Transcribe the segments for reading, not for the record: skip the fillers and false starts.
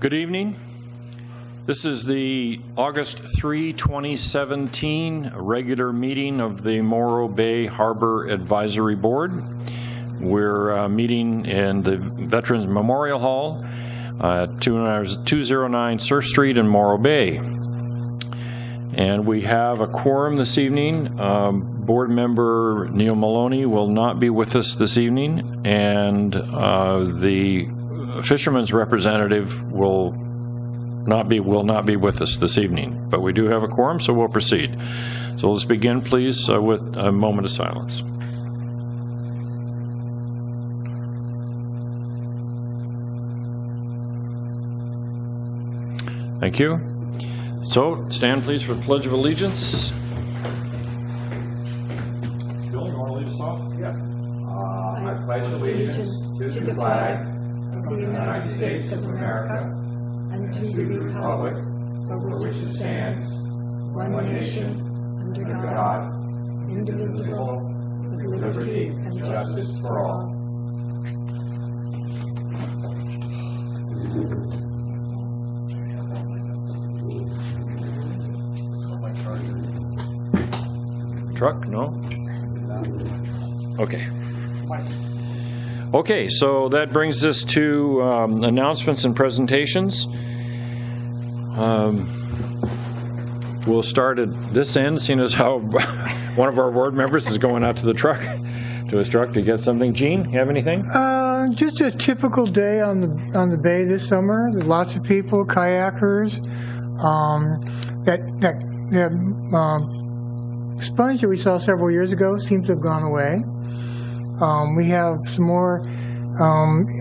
Good evening. This is the August 3, 2017 regular meeting of the Morro Bay Harbor Advisory Board. We're meeting in the Veterans Memorial Hall at 209 Surf Street in Morro Bay. And we have a quorum this evening. Board member Neil Maloney will not be with us this evening, and the fisherman's representative will not be with us this evening. But we do have a quorum, so we'll proceed. So let's begin, please, with a moment of silence. Thank you. So, stand please for the Pledge of Allegiance. Bill, you want to lead us off? Yeah. I pledge allegiance to the flag of the United States of America and to the republic for which it stands, one nation, under God, indivisible, with liberty and justice for all. Truck? No? Okay. Okay, so that brings us to announcements and presentations. We'll start at this end, seeing as how one of our board members is going out to his truck to get something. Gene, you have anything? Just a typical day on the bay this summer. There's lots of people, kayakers. That sponge that we saw several years ago seems to have gone away. We have some more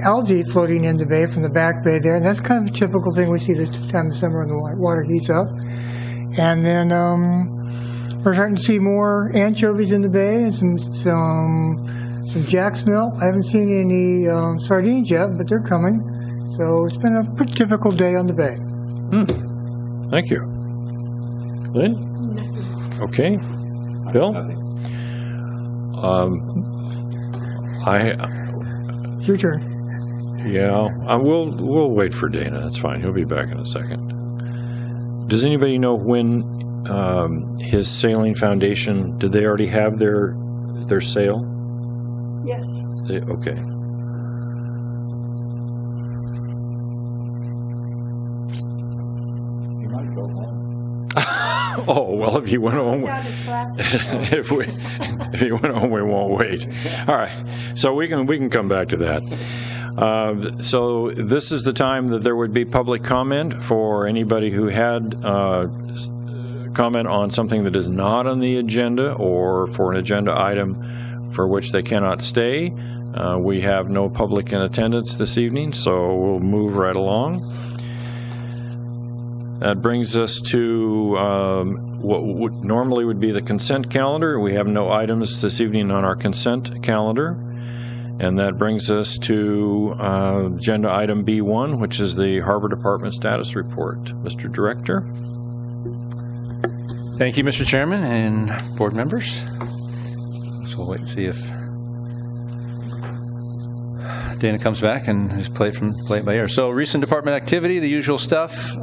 algae floating in the bay from the back bay there, and that's kind of a typical thing we see this time of summer when the water heats up. And then we're starting to see more anchovies in the bay and some jack smelt. I haven't seen any sardines yet, but they're coming. So it's been a pretty typical day on the bay. Thank you. Lynn? Okay. Bill? It's your turn. Yeah, we'll wait for Dana. That's fine. He'll be back in a second. Does anybody know when his sailing foundation, did they already have their sale? Yes. Okay. You might go home. Oh, well, if you went home, if you went home, we won't wait. All right, so we can come back to that. So this is the time that there would be public comment for anybody who had comment on something that is not on the agenda or for an agenda item for which they cannot stay. We have no public in attendance this evening, so we'll move right along. That brings us to what would normally would be the consent calendar. We have no items this evening on our consent calendar. And that brings us to agenda item B1, which is the Harbor Department status report. Mr. Director. Thank you, Mr. Chairman and board members. So we'll wait and see if Dana comes back and just play it by ear. So recent department activity, the usual stuff.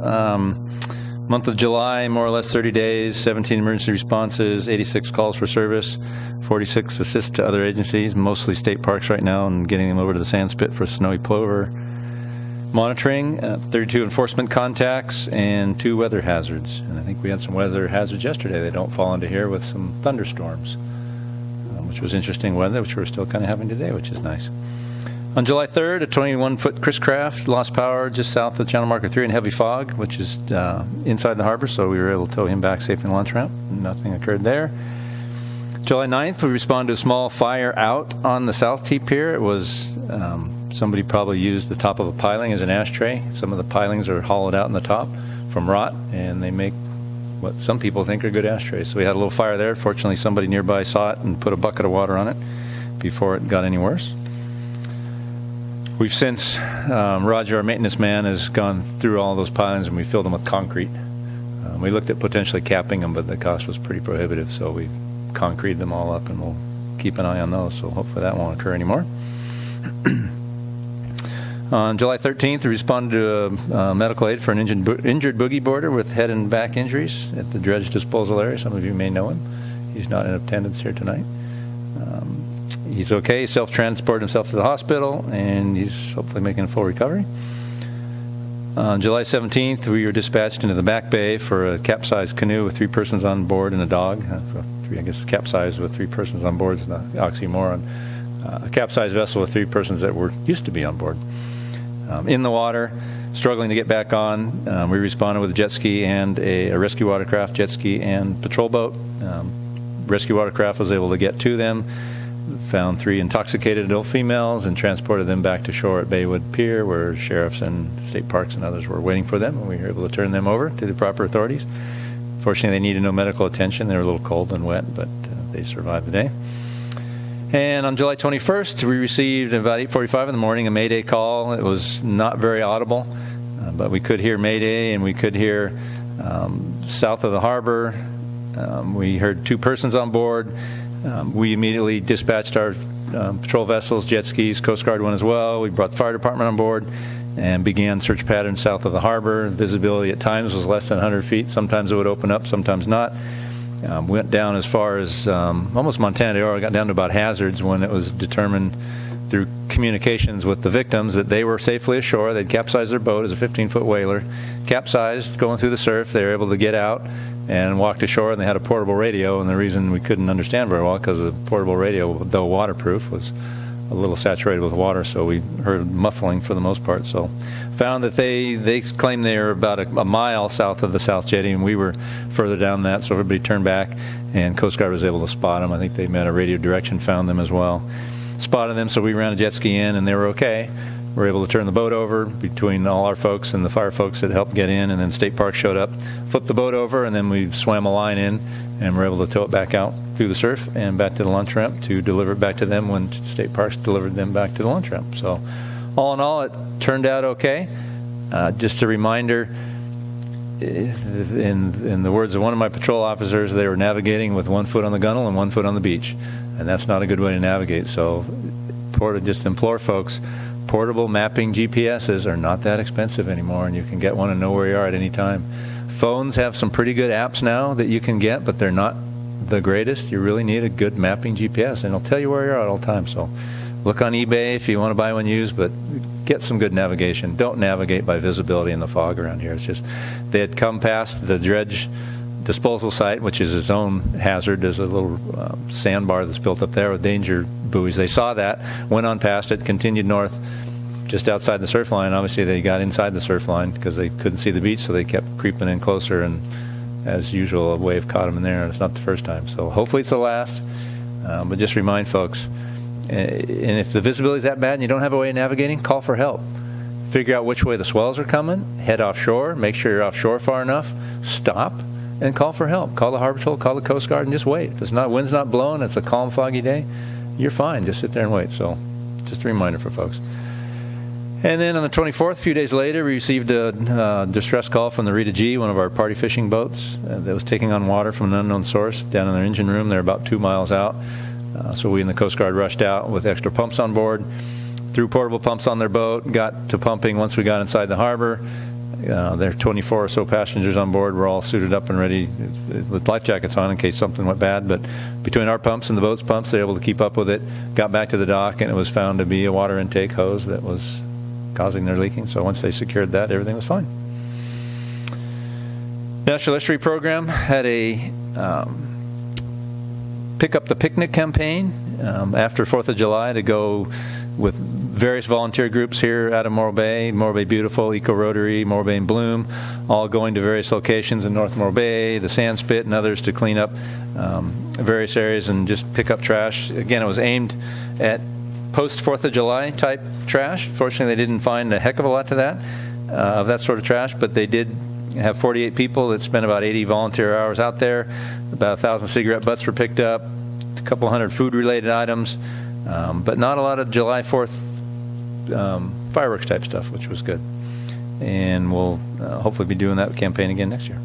Month of July, more or less 30 days, 17 emergency responses, 86 calls for service, 46 assists to other agencies, mostly state parks right now, and getting them over to the sand spit for snowy plover monitoring, 32 enforcement contacts, and 2 weather hazards. And I think we had some weather hazards yesterday. They don't fall into here with some thunderstorms, which was interesting weather, which we're still kind of having today, which is nice. On July 3rd, a 21-foot Chris Craft lost power just south of Channel Marker 3 in heavy fog, which is inside the harbor, so we were able to tow him back safe in the launch ramp. Nothing occurred there. July 9th, we responded to a small fire out on the South T Pier. It was somebody probably used the top of a piling as an ashtray. Some of the pilings are hollowed out in the top from rot, and they make what some people think are good ashtrays. So we had a little fire there. Fortunately, somebody nearby saw it and put a bucket of water on it before it got any worse. We've since, Roger, our maintenance man, has gone through all those pilings and we filled them with concrete. We looked at potentially capping them, but the cost was pretty prohibitive, so we concreted them all up and we'll keep an eye on those, so hopefully that won't occur anymore. On July 13th, we responded to medical aid for an injured boogie boarder with head and back injuries at the dredge disposal area. Some of you may know him. He's not in attendance here tonight. He's okay. He self-transported himself to the hospital, and he's hopefully making a full recovery. On July 17th, we were dispatched into the back bay for a capsized canoe with 3 persons on board and a dog. Capsized with 3 persons on board is an oxymoron. A capsized vessel with 3 persons that were used to be on board. In the water, struggling to get back on, we responded with a jet ski and a rescue watercraft, jet ski and patrol boat. Rescue watercraft was able to get to them, found 3 intoxicated adult females, and transported them back to shore at Baywood Pier, where sheriffs and state parks and others were waiting for them, and we were able to turn them over to the proper authorities. Fortunately, they needed no medical attention. They were a little cold and wet, but they survived the day. And on July 21st, we received about 8:45 in the morning a Mayday call. It was not very audible, but we could hear Mayday, and we could hear south of the harbor. We heard 2 persons on board. We immediately dispatched our patrol vessels, jet skis, Coast Guard one as well. We brought the fire department on board and began search pattern south of the harbor. Visibility at times was less than 100 feet. Sometimes it would open up, sometimes not. Went down as far as almost Montana de Oro, got down to about Hazards when it was determined through communications with the victims that they were safely ashore. They'd capsized their boat as a 15-foot whaler. Capsized, going through the surf. They were able to get out and walked ashore, and they had a portable radio. And the reason we couldn't understand very well, because the portable radio, though waterproof, was a little saturated with water, so we heard muffling for the most part. So found that they claimed they were about a mile south of the South Jetty, and we were further down that, so everybody turned back, and Coast Guard was able to spot them. I think they met a radio direction, found them as well. Spotted them, so we ran a jet ski in, and they were okay. We were able to turn the boat over between all our folks and the fire folks that helped get in, and then State Park showed up, flipped the boat over, and then we swam a line in, and were able to tow it back out through the surf and back to the launch ramp to deliver it back to them when State Parks delivered them back to the launch ramp. So all in all, it turned out okay. Just a reminder, in the words of one of my patrol officers, they were navigating with 1 foot on the gunnel and 1 foot on the beach, and that's not a good way to navigate. So just implore folks, portable mapping GPSs are not that expensive anymore, and you can get one and know where you are at any time. Phones have some pretty good apps now that you can get, but they're not the greatest. You really need a good mapping GPS, and it'll tell you where you're at all the time. So look on eBay if you want to buy one used, but get some good navigation. Don't navigate by visibility in the fog around here. It's just they had come past the dredge disposal site, which is its own hazard. There's a little sandbar that's built up there with danger buoys. They saw that, went on past it, continued north just outside the surf line. Obviously, they got inside the surf line because they couldn't see the beach, so they kept creeping in closer, and as usual, a wave caught them in there, and it's not the first time. So hopefully it's the last, but just remind folks, and if the visibility is that bad and you don't have a way of navigating, call for help. Figure out which way the swells are coming, head offshore, make sure you're offshore far enough, stop, and call for help. Call the Harbor Patrol, call the Coast Guard, and just wait. If wind's not blowing, it's a calm, foggy day, you're fine. Just sit there and wait. So just a reminder for folks. And then on the 24th, a few days later, we received a distress call from the Rita G, one of our party fishing boats that was taking on water from an unknown source down in their engine room. They're about 2 miles out. So we and the Coast Guard rushed out with extra pumps on board, threw portable pumps on their boat, got to pumping once we got inside the harbor. There are 24 or so passengers on board. We're all suited up and ready with life jackets on in case something went bad. But between our pumps and the boat's pumps, they were able to keep up with it. Got back to the dock, and it was found to be a water intake hose that was causing their leaking. So once they secured that, everything was fine. National Estuary Program had a Pick Up the Picnic campaign after 4th of July to go with various volunteer groups here out of Morro Bay Beautiful, Eco Rotary, Morro Bay in Bloom, all going to various locations in North Morro Bay, the Sand Spit, and others to clean up various areas and just pick up trash. Again, it was aimed at post-4th of July type trash. Fortunately, they didn't find a heck of a lot to that, of that sort of trash, but they did have 48 people that spent about 80 volunteer hours out there. About 1,000 cigarette butts were picked up, a couple hundred food-related items, but not a lot of July 4th fireworks type stuff, which was good. And we'll hopefully be doing that campaign again next year.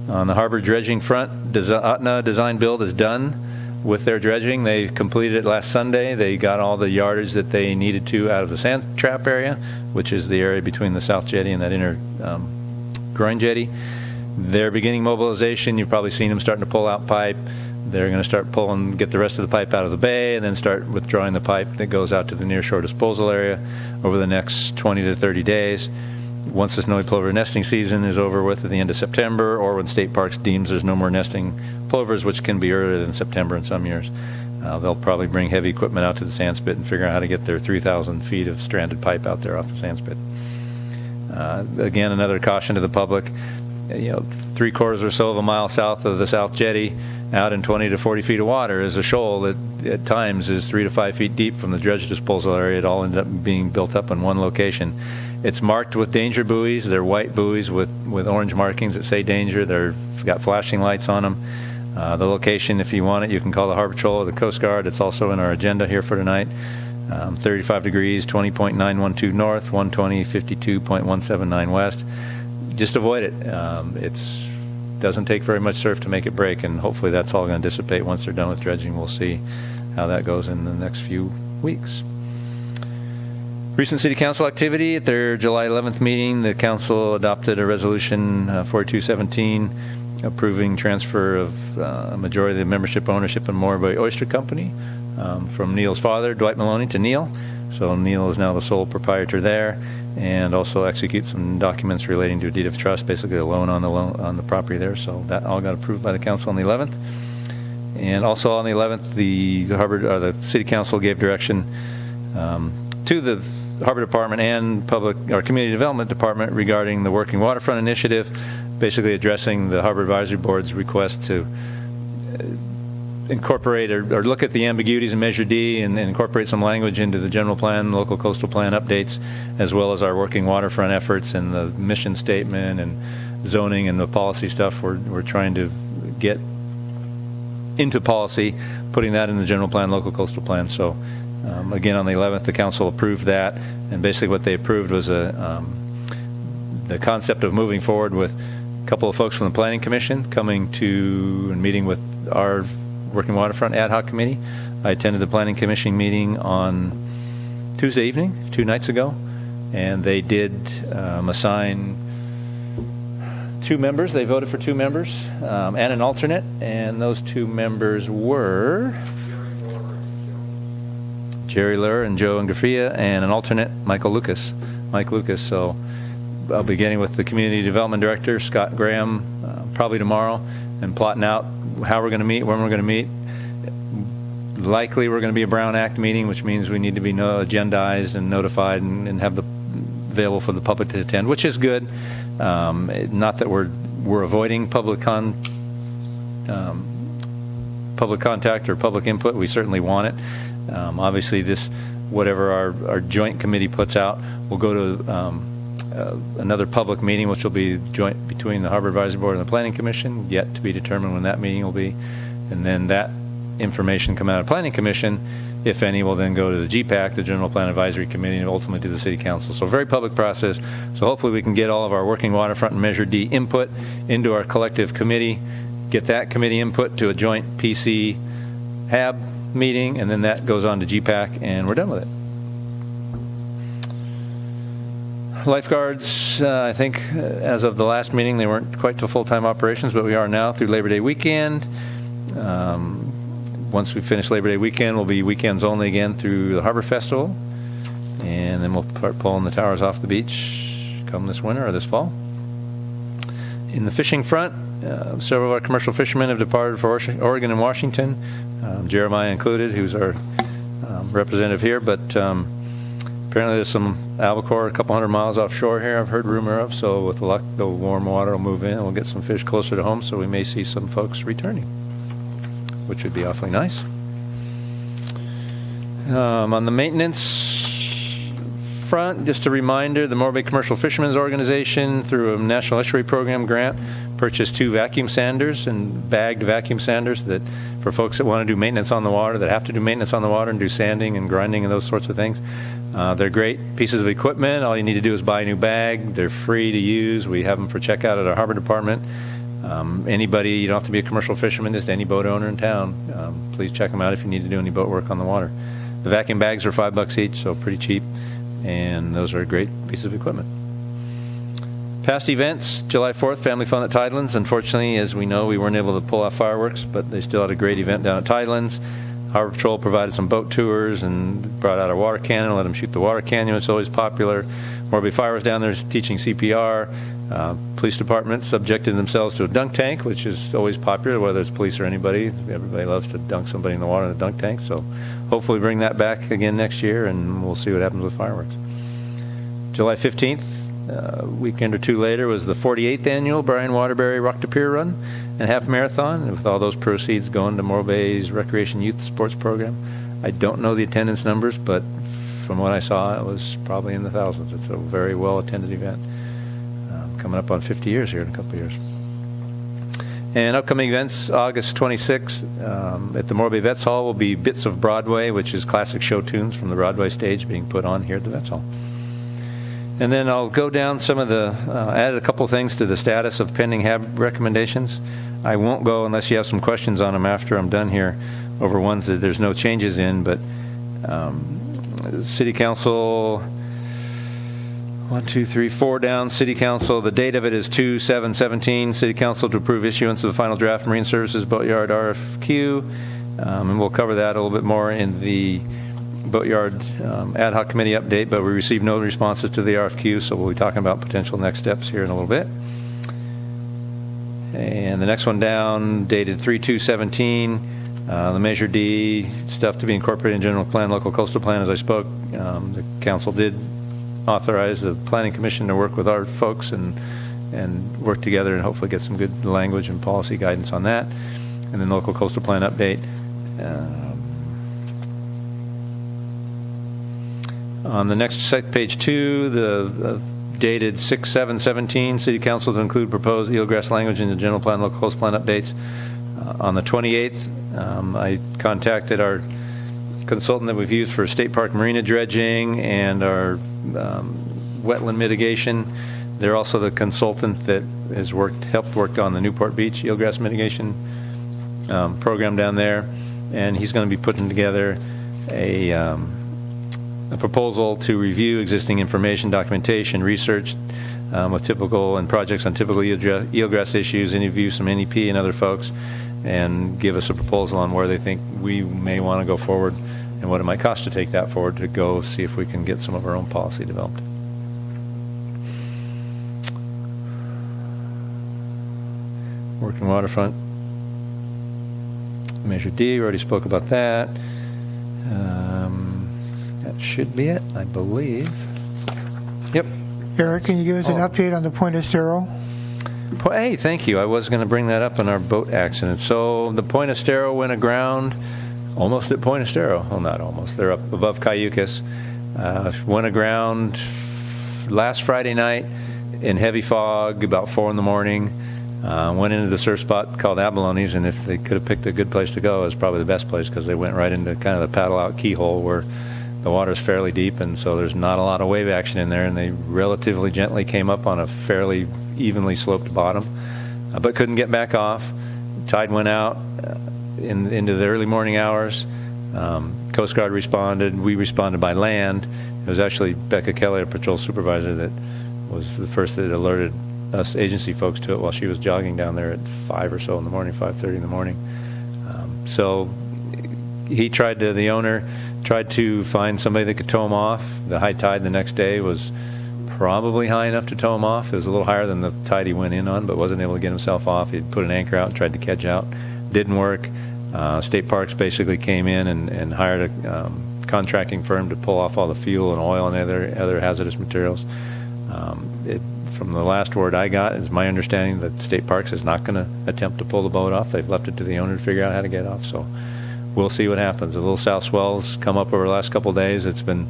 On the harbor dredging front, Ahtna design build is done. with their dredging. They completed it last Sunday. They got all the yardage that they needed to out of the sand trap area, which is the area between the south jetty and that inner groin jetty. They're beginning mobilization. You've probably seen them starting to pull out pipe. They're going to start pulling, get the rest of the pipe out of the bay, and then start withdrawing the pipe that goes out to the nearshore disposal area over the next 20 to 30 days. Once the snowy plover nesting season is over with at the end of September, or when State Parks deems there's no more nesting plovers, which can be earlier than September in some years, they'll probably bring heavy equipment out to the sand spit and figure out how to get their 3,000 feet of stranded pipe out there off the sand spit. Again, another caution to the public. 3/4 or so of a mile south of the south jetty, out in 20 to 40 feet of water, is a shoal that at times is 3 to 5 feet deep from the dredge disposal area. It all ended up being built up in one location. It's marked with danger buoys. They're white buoys with orange markings that say danger. They've got flashing lights on them. The location, if you want it, you can call the Harbor Patrol or the Coast Guard. It's also in our agenda here for tonight. 35 degrees, 20.912 north, 120, 52.179 west. Just avoid it. It doesn't take very much surf to make it break, and hopefully that's all going to dissipate once they're done with dredging. We'll see how that goes in the next few weeks. Recent City Council activity. At their July 11th meeting, the Council adopted a resolution 4217 approving transfer of a majority of the membership ownership in Morro Bay Oyster Company from Neil's father, Dwight Maloney, to Neil. So Neil is now the sole proprietor there, and also execute some documents relating to a deed of trust, basically a loan on the property there. So that all got approved by the council on the 11th. And also on the 11th, the City Council gave direction to the Harbor Department and Community Development Department regarding the Working Waterfront Initiative, basically addressing the Harbor Advisory Board's request to incorporate or look at the ambiguities in Measure D and incorporate some language into the general plan, local coastal plan updates, as well as our working waterfront efforts and the mission statement and zoning and the policy stuff we're trying to get into policy, putting that in the general plan, local coastal plan. So again, on the 11th, the council approved that, and basically what they approved was the concept of moving forward with a couple of folks from the Planning Commission coming to and meeting with our Working Waterfront Ad Hoc Committee. I attended the Planning Commission meeting on Tuesday evening, 2 nights ago, and they did assign 2 members. They voted for 2 members and an alternate, and those 2 members were Jerry Luhr and Joe Ngafia, and an alternate, Mike Lucas. So I'll be getting with the Community Development Director, Scott Graham, probably tomorrow, and plotting out how we're going to meet, when we're going to meet. Likely we're going to be a Brown Act meeting, which means we need to be agendized and notified and have available for the public to attend, which is good. Not that we're avoiding public contact or public input. We certainly want it. Obviously, whatever our joint committee puts out will go to another public meeting, which will be joint between the Harbor Advisory Board and the Planning Commission, yet to be determined when that meeting will be. And then that information come out of Planning Commission, if any, will then go to the GPAC, the General Plan Advisory Committee, and ultimately to the City Council. So a very public process. So hopefully we can get all of our Working Waterfront and Measure D input into our collective committee, get that committee input to a joint PC HAB meeting, and then that goes on to GPAC, and we're done with it. Lifeguards, I think as of the last meeting, they weren't quite to full-time operations, but we are now through Labor Day weekend. Once we finish Labor Day weekend, we'll be weekends only again through the Harbor Festival, and then we'll start pulling the towers off the beach come this winter or this fall. In the fishing front, several of our commercial fishermen have departed for Oregon and Washington, Jeremiah included, who's our representative here, but apparently there's some albacore a couple hundred miles offshore here, I've heard rumor of, so with luck, the warm water will move in and we'll get some fish closer to home, so we may see some folks returning, which would be awfully nice. On the maintenance front, just a reminder, the Morro Bay Commercial Fishermen's Organization, through a National Estuary Program grant, purchased 2 vacuum sanders and bagged vacuum sanders that for folks that want to do maintenance on the water, that have to do maintenance on the water and do sanding and grinding and those sorts of things. They're great pieces of equipment. All you need to do is buy a new bag. They're free to use. We have them for checkout at our Harbor Department. Anybody, you don't have to be a commercial fisherman, just any boat owner in town, please check them out if you need to do any boat work on the water. The vacuum bags are $5 each, so pretty cheap, and those are a great piece of equipment. Past events, July 4th, Family Fun at Tidelands. Unfortunately, as we know, we weren't able to pull off fireworks, but they still had a great event down at Tidelands. Harbor Patrol provided some boat tours and brought out our water cannon and let them shoot the water cannon. It's always popular. Morby Fire was down there teaching CPR. Police department subjected themselves to a dunk tank, which is always popular, whether it's police or anybody. Everybody loves to dunk somebody in the water in a dunk tank. So hopefully bring that back again next year, and we'll see what happens with fireworks. July 15th, a weekend or two later, was the 48th annual Brian Waterbury Rock to Pier Run and Half Marathon, with all those proceeds going to Morro Bay's Recreation Youth Sports Program. I don't know the attendance numbers, but from what I saw, it was probably in the thousands. It's a very well-attended event. Coming up on 50 years here in a couple of years. And upcoming events, August 26th, at the Morro Bay Vets Hall will be Bits of Broadway, which is classic show tunes from the Broadway stage being put on here at the Vets Hall. And then I'll go down some of the, added a couple things to the status of pending HAB recommendations. I won't go unless you have some questions on them after I'm done here over ones that there's no changes in, but City Council, 1, 2, 3, 4 down. City Council, the date of it is 2/7/17. City Council to approve issuance of the final draft Marine Services Boatyard RFQ. And we'll cover that a little bit more in the Boatyard ad hoc committee update, but we received no responses to the RFQ, so we'll be talking about potential next steps here in a little bit. And the next one down, dated 3/2/17, the Measure D stuff to be incorporated in General Plan, Local Coastal Plan. As I spoke, the council did authorize the Planning Commission to work with our folks and work together and hopefully get some good language and policy guidance on that. And then Local Coastal Plan update. On the next page 2, the dated 6/7/17, City Council to include proposed eelgrass language in the General Plan, Local Coastal Plan updates. On the 28th, I contacted our consultant that we've used for state park marina dredging and our wetland mitigation. They're also the consultant that has helped work on the Newport Beach eelgrass mitigation program down there, and he's going to be putting together a proposal to review existing information, documentation, research with typical and projects on typical eelgrass issues, interview some NEP and other folks, and give us a proposal on where they think we may want to go forward and what it might cost to take that forward to go see if we can get some of our own policy developed. Working waterfront. Measure D, we already spoke about that. That should be it, I believe. Yep. Eric, can you give us an update on the Point Estero? Hey, thank you. I was going to bring that up in our boat accident. So the Point Estero went aground almost at Point Estero. Well, not almost. They're up above Cayucas. Went aground last Friday night in heavy fog, about 4 in the morning. Went into the surf spot called Abalone's, and if they could have picked a good place to go, it was probably the best place because they went right into kind of the paddle-out keyhole where the water's fairly deep, and so there's not a lot of wave action in there, and they relatively gently came up on a fairly evenly sloped bottom, but couldn't get back off. Tide went out into the early morning hours. Coast Guard responded. We responded by land. It was actually Becca Kelly, our patrol supervisor, that was the first that alerted us agency folks to it while she was jogging down there at 5 or so in the morning, 5:30 in the morning. So the owner tried to find somebody that could tow him off. The high tide the next day was probably high enough to tow him off. It was a little higher than the tide he went in on, but wasn't able to get himself off. He'd put an anchor out and tried to catch out. Didn't work. State Parks basically came in and hired a contracting firm to pull off all the fuel and oil and other hazardous materials. From the last word I got, it's my understanding that State Parks is not going to attempt to pull the boat off. They've left it to the owner to figure out how to get off. So we'll see what happens. The little south swells come up over the last couple of days. It's been,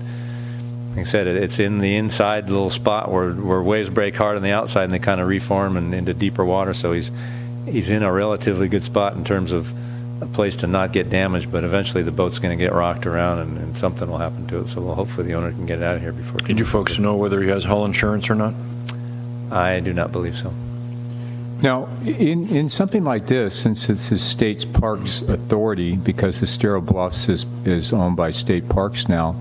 like I said, it's in the inside little spot where waves break hard on the outside and they kind of reform and into deeper water. So he's in a relatively good spot in terms of a place to not get damaged, but eventually the boat's going to get rocked around and something will happen to it. So hopefully the owner can get it out of here before. Did you folks know whether he has hull insurance or not? I do not believe so. Now, in something like this, since it's the state's parks authority, because the Estero Bluffs is owned by state parks now,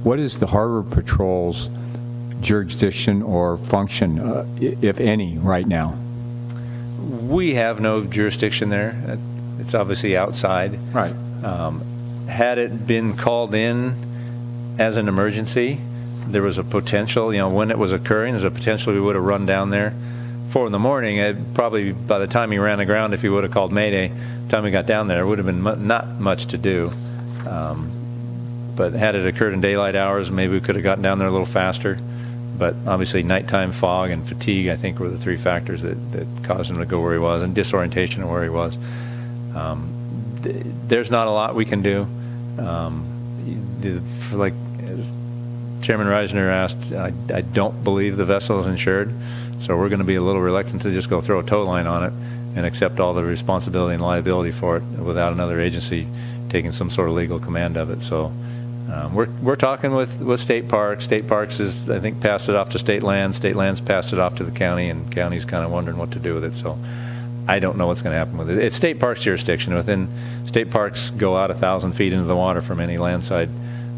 what is the Harbor Patrol's jurisdiction or function, if any, right now? We have no jurisdiction there. It's obviously outside. Right. Had it been called in as an emergency, there was a potential, when it was occurring, there's a potential we would have run down there 4 in the morning. Probably by the time he ran aground, if he would have called Mayday, the time we got down there, it would have been not much to do. But had it occurred in daylight hours, maybe we could have gotten down there a little faster. But obviously nighttime fog and fatigue, I think, were the 3 factors that caused him to go where he was, and disorientation of where he was. There's not a lot we can do. Like as Chairman Reisner asked, I don't believe the vessel is insured, so we're going to be a little reluctant to just go throw a tow line on it and accept all the responsibility and liability for it without another agency taking some sort of legal command of it. So we're talking with State Parks. State Parks is, I think, passed it off to State Lands. State Lands passed it off to the county, and county's kind of wondering what to do with it. So I don't know what's going to happen with it. It's State Parks jurisdiction. Within State Parks, go out 1,000 feet into the water from any landside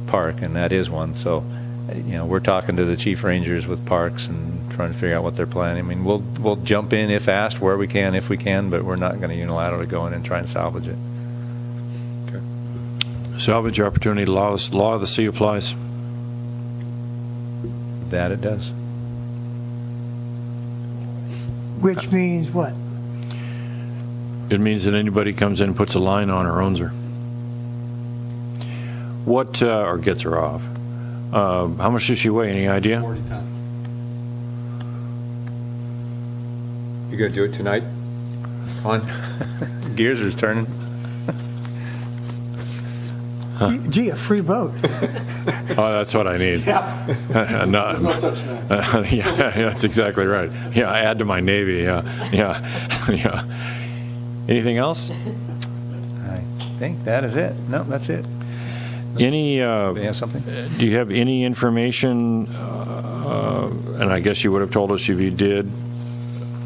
park, and that is one. So, we're talking to the chief rangers with parks and trying to figure out what they're planning. I mean, we'll jump in if asked, where we can, if we can, but we're not going to unilaterally go in and try and salvage it. Salvage opportunity law of the sea applies. That it does. Which means what? It means that anybody comes in, puts a line on her, owns her. What, or gets her off. How much does she weigh? Any idea? 40 tons. You going to do it tonight? On? Gears are turning. Gee, a free boat. Oh, that's what I need. Yeah. No such thing. Yeah, that's exactly right. Yeah, add to my Navy. Yeah. Anything else? I think that is it. No, that's it. Any? Do you have something? Do you have any information? And I guess you would have told us if you did,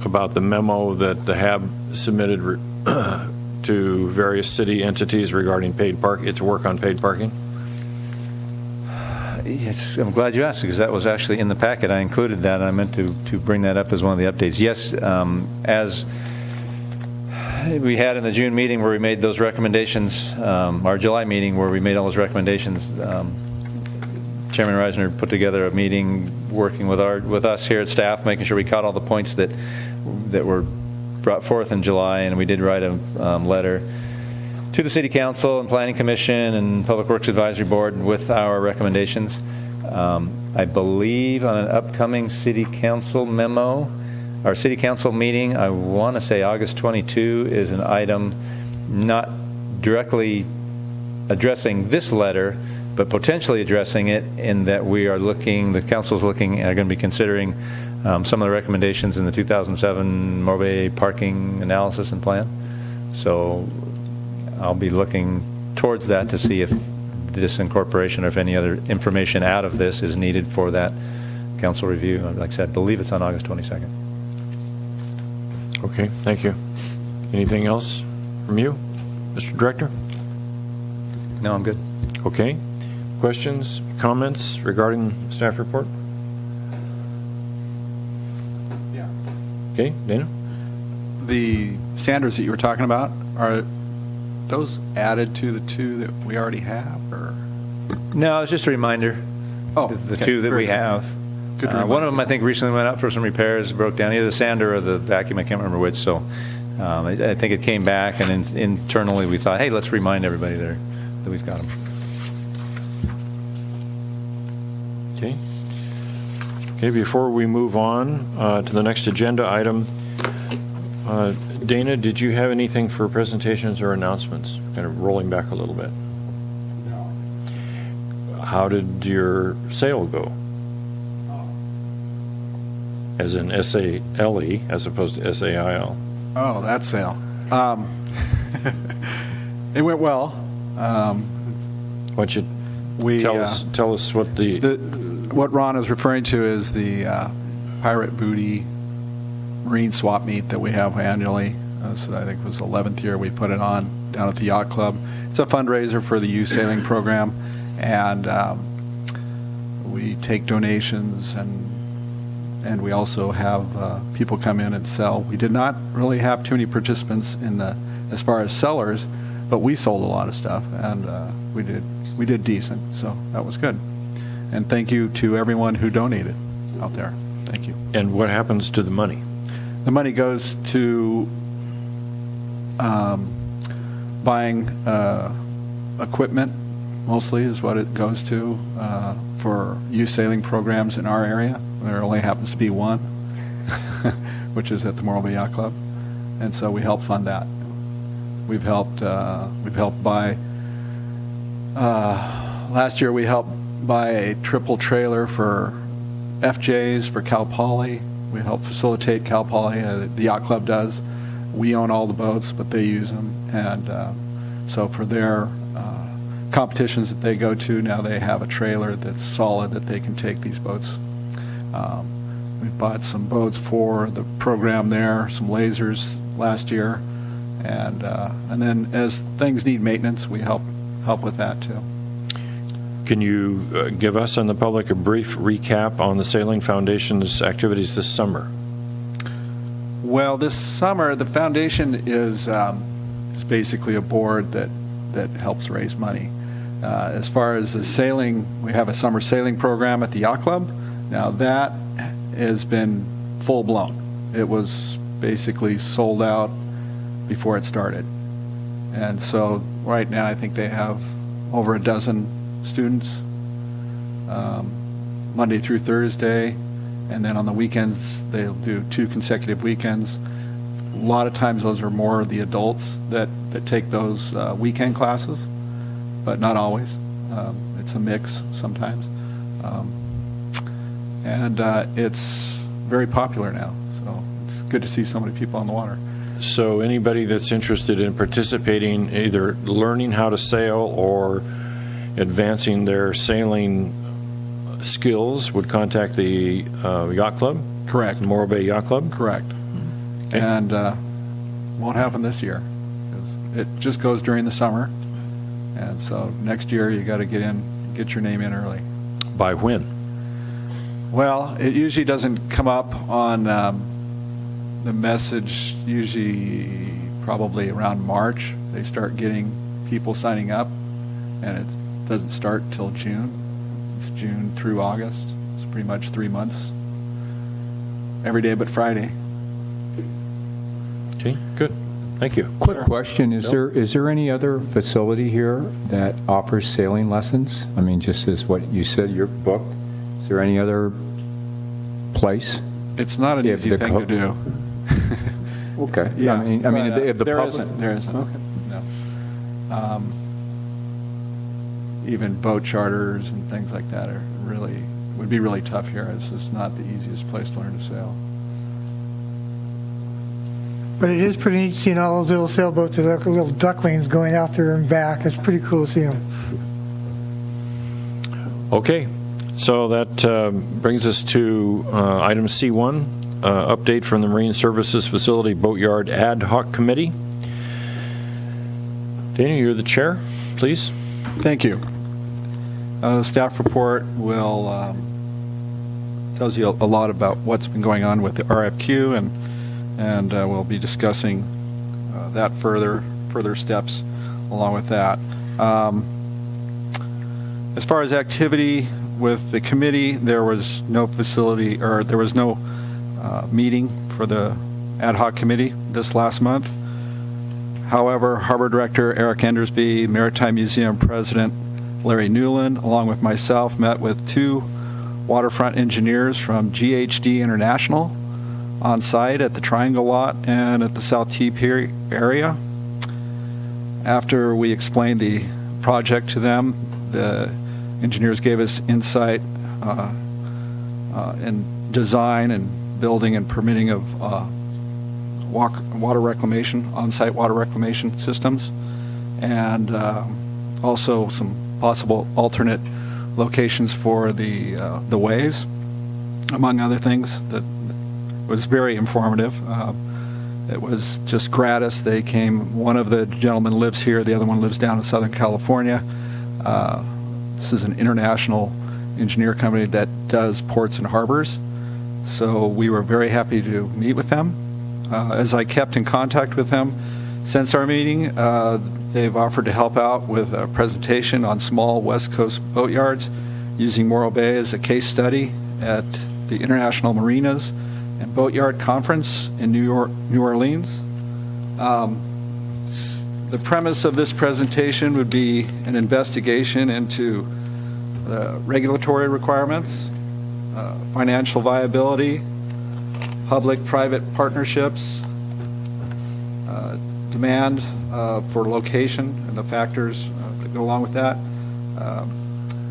about the memo that the HAB submitted to various city entities regarding its work on paid parking. Yes, I'm glad you asked, because that was actually in the packet. I included that. I meant to bring that up as one of the updates. Yes, as we had in the June meeting where we made those recommendations, our July meeting where we made all those recommendations, Chairman Reisner put together a meeting working with us here at staff, making sure we caught all the points that were brought forth in July, and we did write a letter to the City Council and Planning Commission and Public Works Advisory Board with our recommendations. I believe on an upcoming City Council memo, our City Council meeting, I want to say August 22, is an item not directly addressing this letter, but potentially addressing it, in that the Council's are going to be considering some of the recommendations in the 2007 Morro parking analysis and plan. So I'll be looking towards that to see if this incorporation or if any other information out of this is needed for that council review. Like I said, I believe it's on August 22nd. Okay, thank you. Anything else from you, Mr. Director? No, I'm good. Okay. Questions, comments regarding staff report? Yeah. Okay, Dana? The standards that you were talking about, are those added to the 2 that we already have, or? No, it's just a reminder. Oh, The okay. 2 that Very we good. have. Good One reminder. of them, I think, recently went out for some repairs, broke down, either the sander or the vacuum, I can't remember which. So I think it came back, and internally we thought, hey, let's remind everybody there that we've got them. Okay. Okay, before we move on to the next agenda item, Dana, did you have anything for presentations or announcements? Kind of rolling back a little bit. No. How did your sale go? As in S-A-L-E as opposed to S-A-I-L. Oh, that sale. It went well. Why don't you We tell us what what Ron is referring to is the pirate booty marine swap meet that we have annually. So I think it was the 11th year we put it on down at the Yacht Club. It's a fundraiser for the youth sailing program, and we take donations, and we also have people come in and sell. We did not really have too many participants as far as sellers, but we sold a lot of stuff, and we did decent, so that was good. And thank you to everyone who donated out there. Thank you. And what happens to the money? The money goes to buying equipment, mostly is what it goes to, for youth sailing programs in our area. There only happens to be one, which is at the Morro Bay Yacht Club, and so we help fund that. We've helped buy. Last year we helped buy a triple trailer for FJs for Cal Poly. We help facilitate Cal Poly. The Yacht Club does. We own all the boats, but they use them, and so for their competitions that they go to, now they have a trailer that's solid that they can take these boats. We've bought some boats for the program there, some lasers last year, and then as things need maintenance, we help with that too. Can you give us and the public a brief recap on the Sailing Foundation's activities this summer? Well, this summer, the foundation is basically a board that helps raise money. As far as the sailing, we have a summer sailing program at the Yacht Club. Now, that has been full-blown. It was basically sold out before it started. And so right now, I think they have over a dozen students, Monday through Thursday, and then on the weekends they'll do 2 consecutive weekends. A lot of times those are more the adults that take those weekend classes, but not always. It's a mix sometimes, and it's very popular now, so it's good to see so many people on the water. So anybody that's interested in participating, either learning how to sail or advancing their sailing skills, would contact the Yacht Club? Correct. Morro Bay Yacht Club? Correct. Okay. And won't happen this year, because it just goes during the summer, and so next year you got to get your name in early. By when? Well, it usually doesn't come up on the message, usually probably around March. They start getting people signing up, and it doesn't start till June. It's June through August. It's pretty much 3 months. Every day but Friday. Okay, good. Thank you. Quick question: is there any other facility here that offers sailing lessons? I mean, just as what you said, your book. Is there any other place? It's not an easy thing to do. Okay. Yeah. I mean, if the there public. isn't. There isn't. Okay. No. Even boat charters and things like that would be really tough here. It's just not the easiest place to learn to sail. But it is pretty neat seeing all those little sailboats with like little ducklings going out there and back. It's pretty cool to see them. Okay, so that brings us to item C1, update from the Marine Services Facility Boatyard Ad Hoc Committee. Daniel, you're the chair, please. Thank you. The staff report will tells you a lot about what's been going on with the RFQ, and we'll be discussing that further steps along with that. As far as activity with the committee, there was no meeting for the ad hoc committee this last month. However, Harbor Director Eric Endersby, Maritime Museum President Larry Newland, along with myself, met with 2 waterfront engineers from GHD International on site at the Triangle Lot and at the South T Pier area. After we explained the project to them, the engineers gave us insight in design and building and permitting of water reclamation, on-site water reclamation systems, and also some possible alternate locations for the ways, among other things that was very informative. It was just gratis. They came. One of the gentlemen lives here. The other one lives down in Southern California. This is an international engineer company that does ports and harbors. So we were very happy to meet with them. As I kept in contact with them since our meeting, they've offered to help out with a presentation on small West Coast boatyards using Morro Bay as a case study at the International Marinas and Boatyard Conference in New Orleans. The premise of this presentation would be an investigation into the regulatory requirements, financial viability, public-private partnerships, demand for location and the factors that go along with that,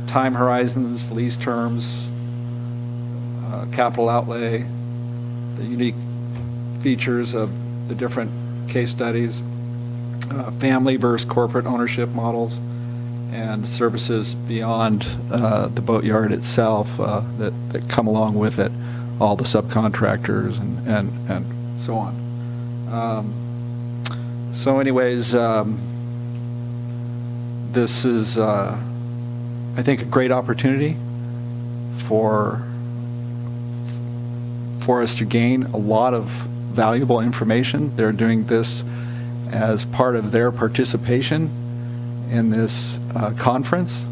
time horizons, lease terms, capital outlay, the unique features of the different case studies, family versus corporate ownership models, and services beyond the boatyard itself that come along with it, all the subcontractors and so on. So anyways, this is, I think, a great opportunity for us to gain a lot of valuable information. They're doing this as part of their participation in this conference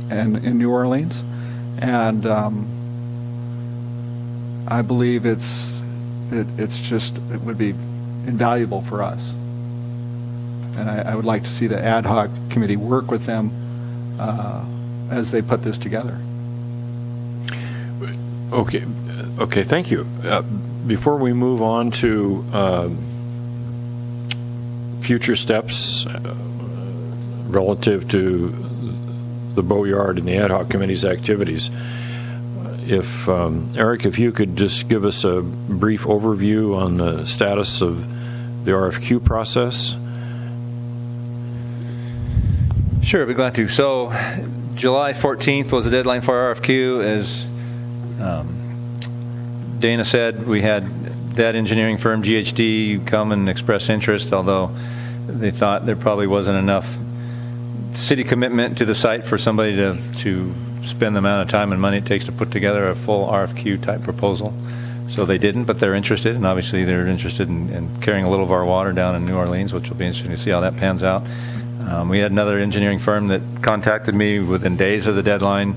and in New Orleans, and I believe it would be invaluable for us. And I would like to see the ad hoc committee work with them as they put this together. Okay, thank you. Before we move on to future steps relative to the boatyard and the ad hoc committee's activities, if Eric, if you could just give us a brief overview on the status of the RFQ process. Sure, I'd be glad to. So July 14th was the deadline for our RFQ. As Dana said, we had that engineering firm, GHD, come and express interest, although they thought there probably wasn't enough city commitment to the site for somebody to spend the amount of time and money it takes to put together a full RFQ type proposal. So they didn't, but they're interested, and obviously they're interested in carrying a little of our water down in New Orleans, which will be interesting to see how that pans out. We had another engineering firm that contacted me within days of the deadline,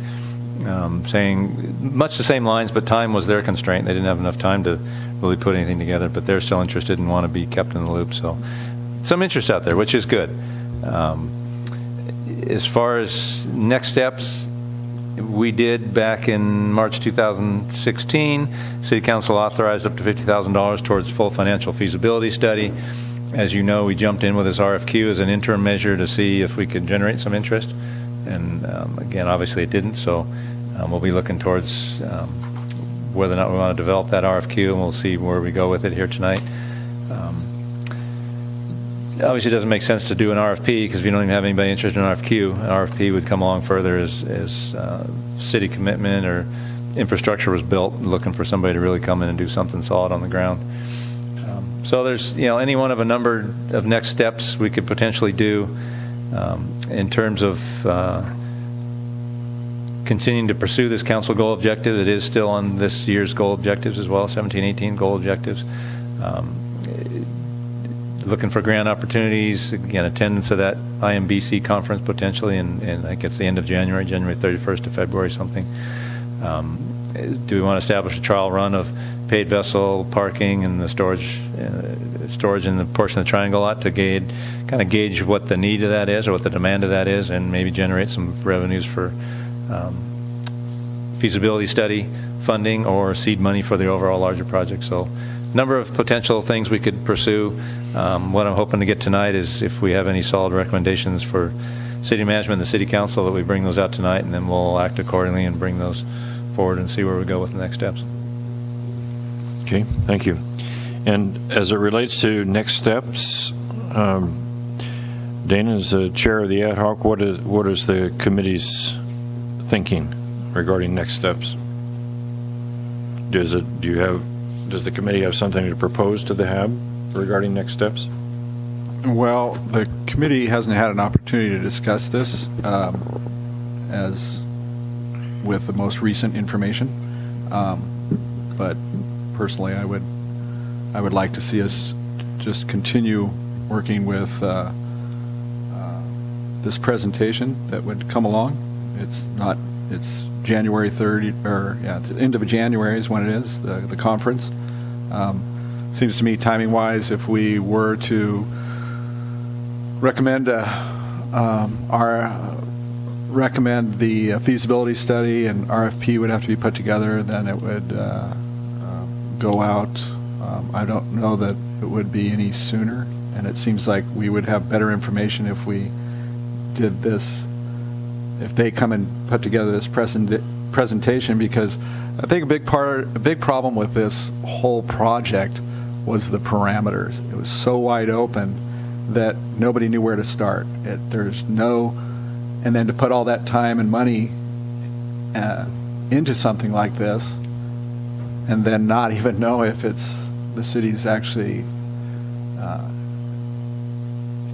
saying much the same lines, but time was their constraint. They didn't have enough time to really put anything together, but they're still interested and want to be kept in the loop. So some interest out there, which is good. As far as next steps, we did back in March 2016, City Council authorized up to $50,000 towards full financial feasibility study. As you know, we jumped in with this RFQ as an interim measure to see if we could generate some interest. And again, obviously it didn't, so we'll be looking towards whether or not we want to develop that RFQ, and we'll see where we go with it here tonight. Obviously, it doesn't make sense to do an RFP because if you don't even have anybody interested in an RFQ, an RFP would come along further as city commitment or infrastructure was built, looking for somebody to really come in and do something solid on the ground. So there's, any one of a number of next steps we could potentially do in terms of continuing to pursue this council goal objective. It is still on this year's goal objectives as well, 17-18 goal objectives. Looking for grant opportunities, again, attendance of that IMBC conference potentially, and I think it's the end of January 31st to February something. Do we want to establish a trial run of paid vessel parking and the storage in the portion of the triangle lot to kind of gauge what the need of that is or what the demand of that is, and maybe generate some revenues for feasibility study funding or seed money for the overall larger project. So number of potential things we could pursue. What I'm hoping to get tonight is if we have any solid recommendations for city management and the city council, that we bring those out tonight, and then we'll act accordingly and bring those forward and see where we go with the next steps. Okay, thank you. And as it relates to next steps, Dana, as the chair of the ad hoc, what is the committee's thinking regarding next steps? Do you have does the committee have something to propose to the HAB regarding next steps? Well, the committee hasn't had an opportunity to discuss this as with the most recent information. But personally, I would like to see us just continue working with this presentation that would come along. It's January 30, or the end of January is when it is, the conference. Seems to me, timing-wise, if we were to recommend recommend the feasibility study and RFP would have to be put together, then it would go out. I don't know that it would be any sooner, and it seems like we would have better information if we did this, if they come and put together this presentation, because I think a big problem with this whole project was the parameters. It was so wide open that nobody knew where to start. And then to put all that time and money into something like this, and then not even know if the city's actually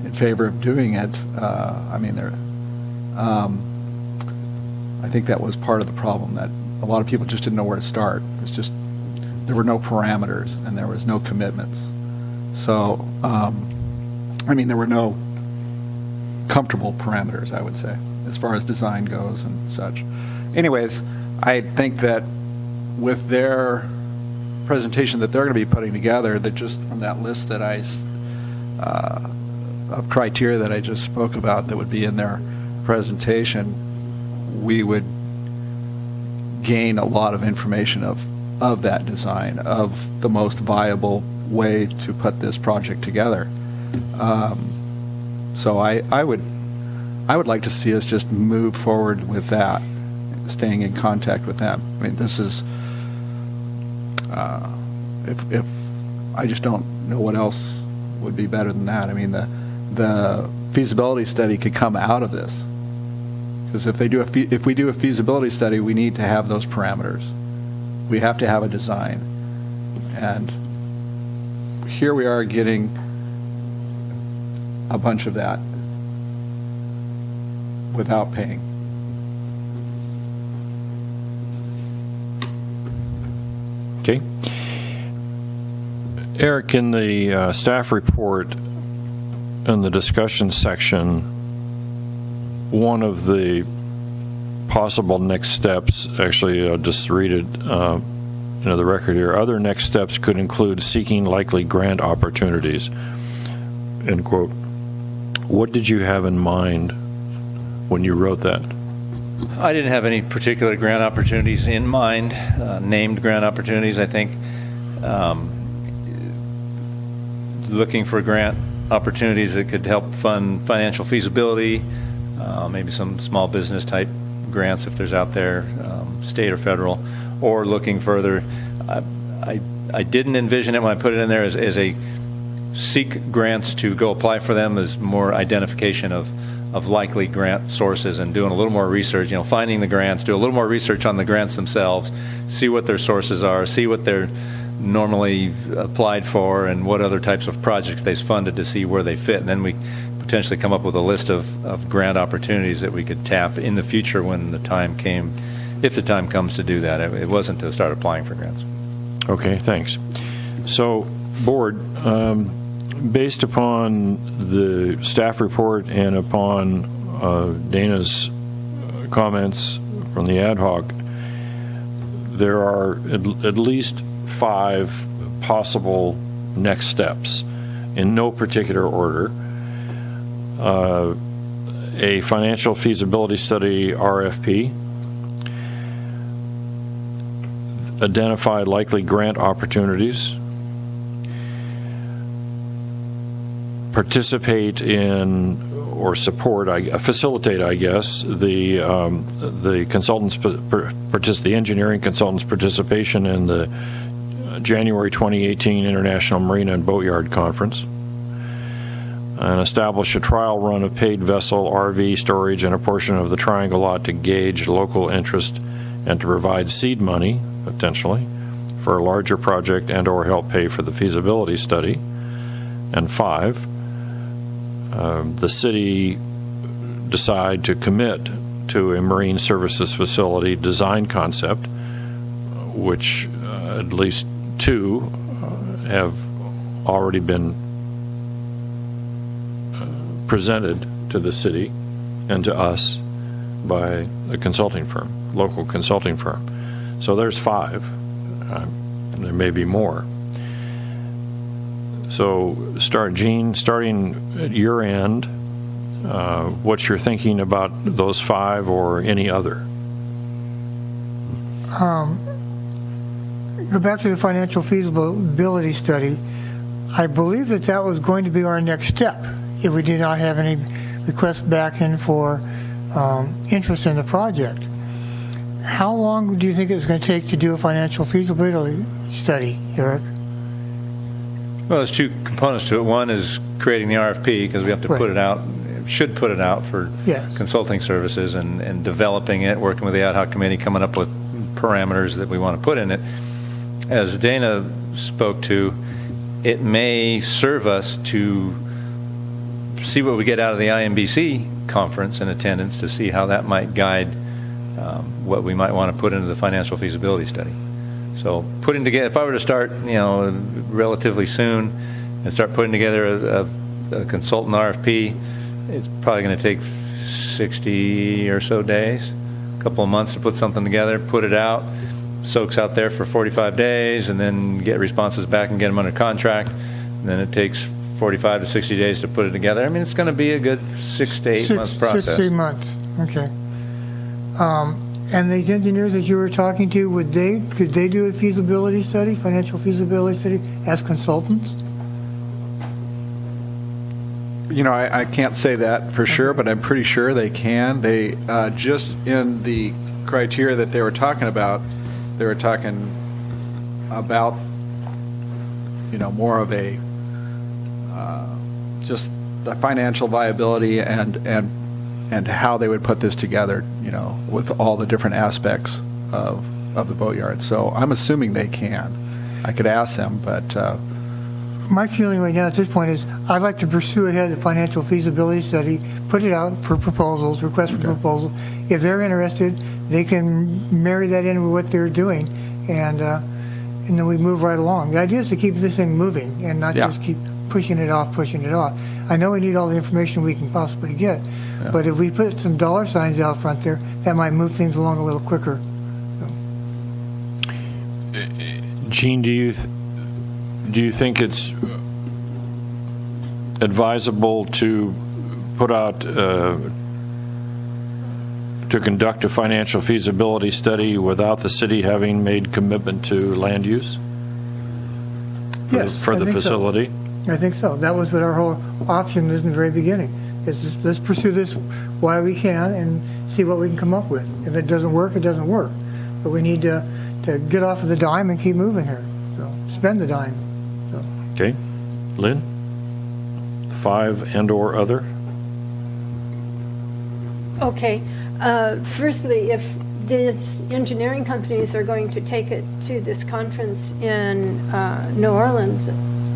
in favor of doing it. I think that was part of the problem, that a lot of people just didn't know where to start. It's just there were no parameters and there was no commitments. So, there were no comfortable parameters, I would say, as far as design goes and such. Anyways, I think that with their presentation that they're going to be putting together, that just from that list that of criteria that I just spoke about that would be in their presentation, we would gain a lot of information of that design, of the most viable way to put this project together. So I would like to see us just move forward with that, staying in contact with them. This is if I just don't know what else would be better than that. The feasibility study could come out of this, because if we do a feasibility study, we need to have those parameters. We have to have a design, and here we are getting a bunch of that without paying. Okay. Eric, in the staff report, in the discussion section, one of the possible next steps, actually, I'll just read it into the record here. Other next steps could include seeking likely grant opportunities, end quote. What did you have in mind when you wrote that? I didn't have any particular grant opportunities in mind, named grant opportunities. I think looking for grant opportunities that could help fund financial feasibility, maybe some small business type grants if there's out there, state or federal, or looking further. I didn't envision it when I put it in there as a seek grants to go apply for them, as more identification of likely grant sources and doing a little more research, finding the grants, do a little more research on the grants themselves, see what their sources are, see what they're normally applied for and what other types of projects they've funded, to see where they fit. And then we potentially come up with a list of grant opportunities that we could tap in the future when the time came, if the time comes to do that. It wasn't to start applying for grants. Okay, thanks. So, board, based upon the staff report and upon Dana's comments from the ad hoc, there are at least 5 possible next steps in no particular order. A financial feasibility study RFP, identify likely grant opportunities, participate in or support, facilitate, I guess, the consultants, the engineering consultants' participation in the January 2018 International Marina and Boatyard Conference, and establish a trial run of paid vessel RV storage in a portion of the Triangle lot to gauge local interest and to provide seed money, potentially, for for a larger project and/or help pay for the feasibility study. And 5, the city decide to commit to a marine services facility design concept, which at least 2 have already been presented to the city and to us by a consulting firm, local consulting firm. So there's 5. There may be more. So starting at your end, what you're thinking about those 5 or any other? Go back to the financial feasibility study. I believe that was going to be our next step if we did not have any requests back in for interest in the project. How long do you think it's going to take to do a financial feasibility study, Eric? Well, there's 2 components to it. One is creating the RFP, because we have to put it out, should put it out for consulting services and developing it, working with the ad hoc committee, coming up with parameters that we want to put in it. As Dana spoke to, it may serve us to see what we get out of the IMBC conference and attendance to see how that might guide what we might want to put into the financial feasibility study. So putting together, if I were to start, relatively soon and start putting together a consultant RFP, it's probably going to take 60 or so days, a couple of months to put something together, put it out, soaks out there for 45 days, and then get responses back and get them under contract. And then it takes 45 to 60 days to put it together. I mean, it's going to be a good 6 to 8 month process. 6 to 8 months, okay. And these engineers that you were talking to, could they do a feasibility study, financial feasibility study, as consultants? I can't say that for sure, but I'm pretty sure they can. They just in the criteria that they were talking about more of a just the financial viability and how they would put this together, with all the different aspects of the boatyard. So I'm assuming they can. I could ask them, but my feeling right now at this point is I'd like to pursue ahead the financial feasibility study, put it out for proposals, request for proposals. If they're interested, they can marry that in with what they're doing, and then we move right along. The idea is to keep this thing moving and not just keep pushing it off. I know we need all the information we can possibly get, but if we put some dollar signs out front there, that might move things along a little quicker. Gene, do you think it's advisable to put out to conduct a financial feasibility study without the city having made commitment to land use for the facility? So. I think so. That was what our whole option was in the very beginning. Let's pursue this while we can and see what we can come up with. If it doesn't work, it doesn't work. But we need to get off of the dime and keep moving here. So spend the dime. So. Okay. Lynn? 5 and/or other? Okay. Firstly, if these engineering companies are going to take it to this conference in New Orleans,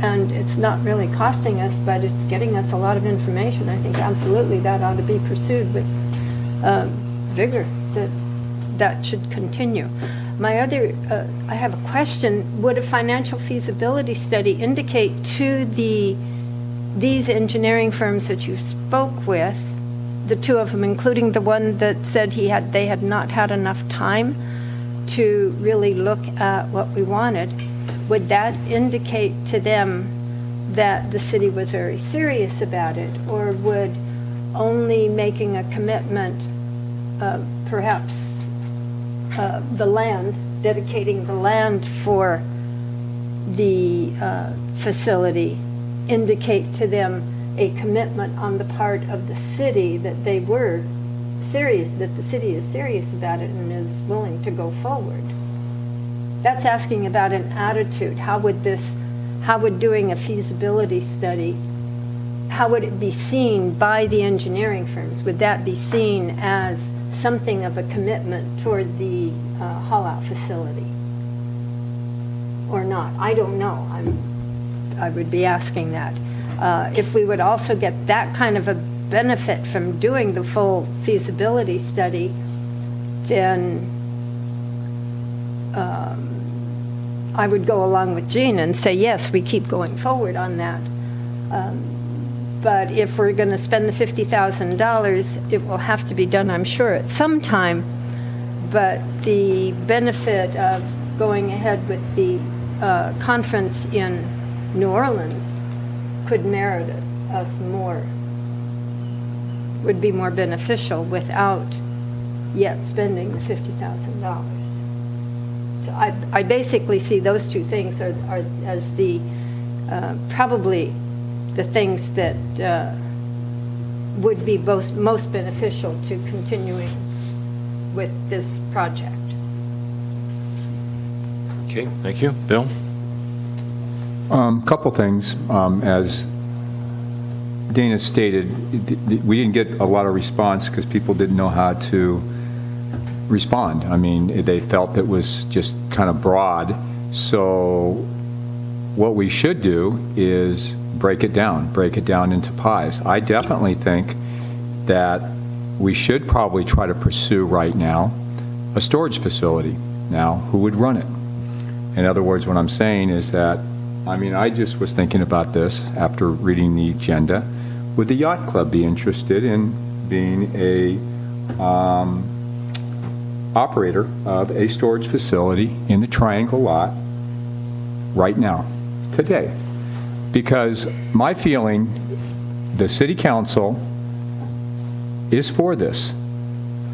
and it's not really costing us, but it's getting us a lot of information, I think absolutely that ought to be pursued with vigor. That should continue. I have a question. Would a financial feasibility study indicate to these engineering firms that you spoke with, the 2 of them, including the one that said they had not had enough time to really look at what we wanted, would that indicate to them that the city was very serious about it, or would only making a commitment, perhaps the land, dedicating the land for the facility, indicate to them a commitment on the part of the city that they were serious, that the city is serious about it and is willing to go forward? That's asking about an attitude. How would doing a feasibility study, how would it be seen by the engineering firms? Would that be seen as something of a commitment toward the haul-out facility? or not. I don't know. I would be asking that. If we would also get that kind of a benefit from doing the full feasibility study, then I would go along with Jean and say, yes, we keep going forward on that. But if we're going to spend the $50,000, it will have to be done, I'm sure, at some time. But the benefit of going ahead with the conference in New Orleans could merit us more, would be more beneficial without yet spending the $50,000. So I basically see those two things are as the probably the things that would be most beneficial to continuing with this project. Okay, thank you. Bill? Couple things. As Dana stated, we didn't get a lot of response because people didn't know how to respond. I mean, they felt it was just kind of broad. So what we should do is break it down into pies. I definitely think that we should probably try to pursue right now a storage facility. Now, who would run it? In other words, what I'm saying is that, I mean, I just was thinking about this after reading the agenda. Would the yacht club be interested in being a operator of a storage facility in the Triangle lot right now, today? Because my feeling, the city council is for this.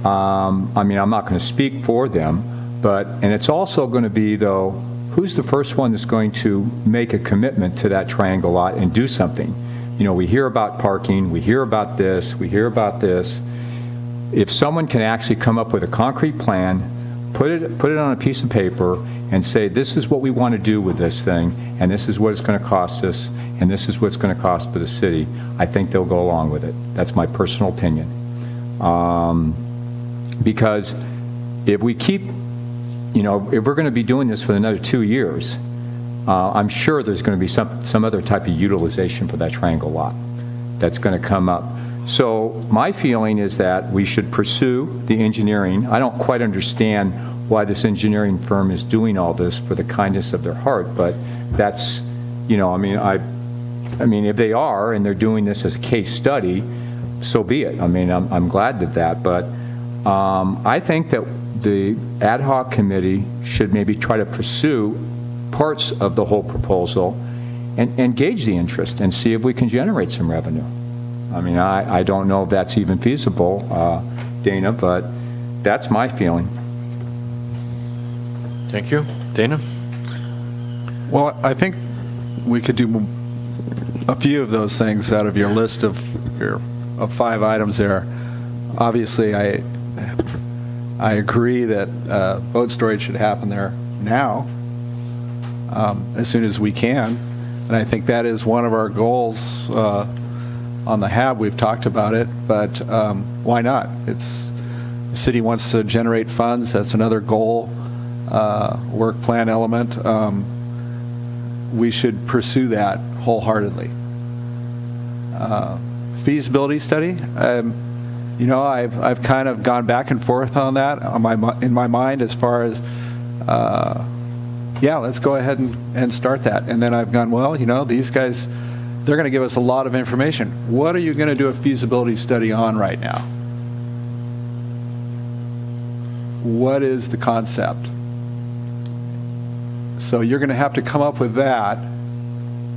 I mean, I'm not going to speak for them, and it's also going to be, though, who's the first one that's going to make a commitment to that Triangle lot and do something? You know, we hear about parking, we hear about this, we hear about this. If someone can actually come up with a concrete plan, put it on a piece of paper and say, this is what we want to do with this thing, and this is what it's going to cost us, and this is what's going to cost for the city, I think they'll go along with it. That's my personal opinion. Because if we keep, you know, if we're going to be doing this for another 2 years, I'm sure there's going to be some other type of utilization for that Triangle lot that's going to come up. So my feeling is that we should pursue the engineering. I don't quite understand why this engineering firm is doing all this for the kindness of their heart, but that's, you know, I mean, if they are and they're doing this as a case study, so be it. I mean, I'm glad that, but I think that the ad hoc committee should maybe try to pursue parts of the whole proposal and gauge the interest and see if we can generate some revenue. I mean, I don't know if that's even feasible, Dana, but that's my feeling. Thank you. Dana? Well, I think we could do a few of those things out of your list of 5 items there. Obviously, I agree that boat storage should happen there now, as soon as we can, and I think that is one of our goals on the HAB. We've talked about it, but why not? The city wants to generate funds. That's another goal, work plan element. We should pursue that wholeheartedly. Feasibility study. You know, I've kind of gone back and forth on that in my mind as far as, yeah, let's go ahead and start that. And then I've gone, well, you know, these guys, they're going to give us a lot of information. What are you going to do a feasibility study on right now? What is the concept? So you're going to have to come up with that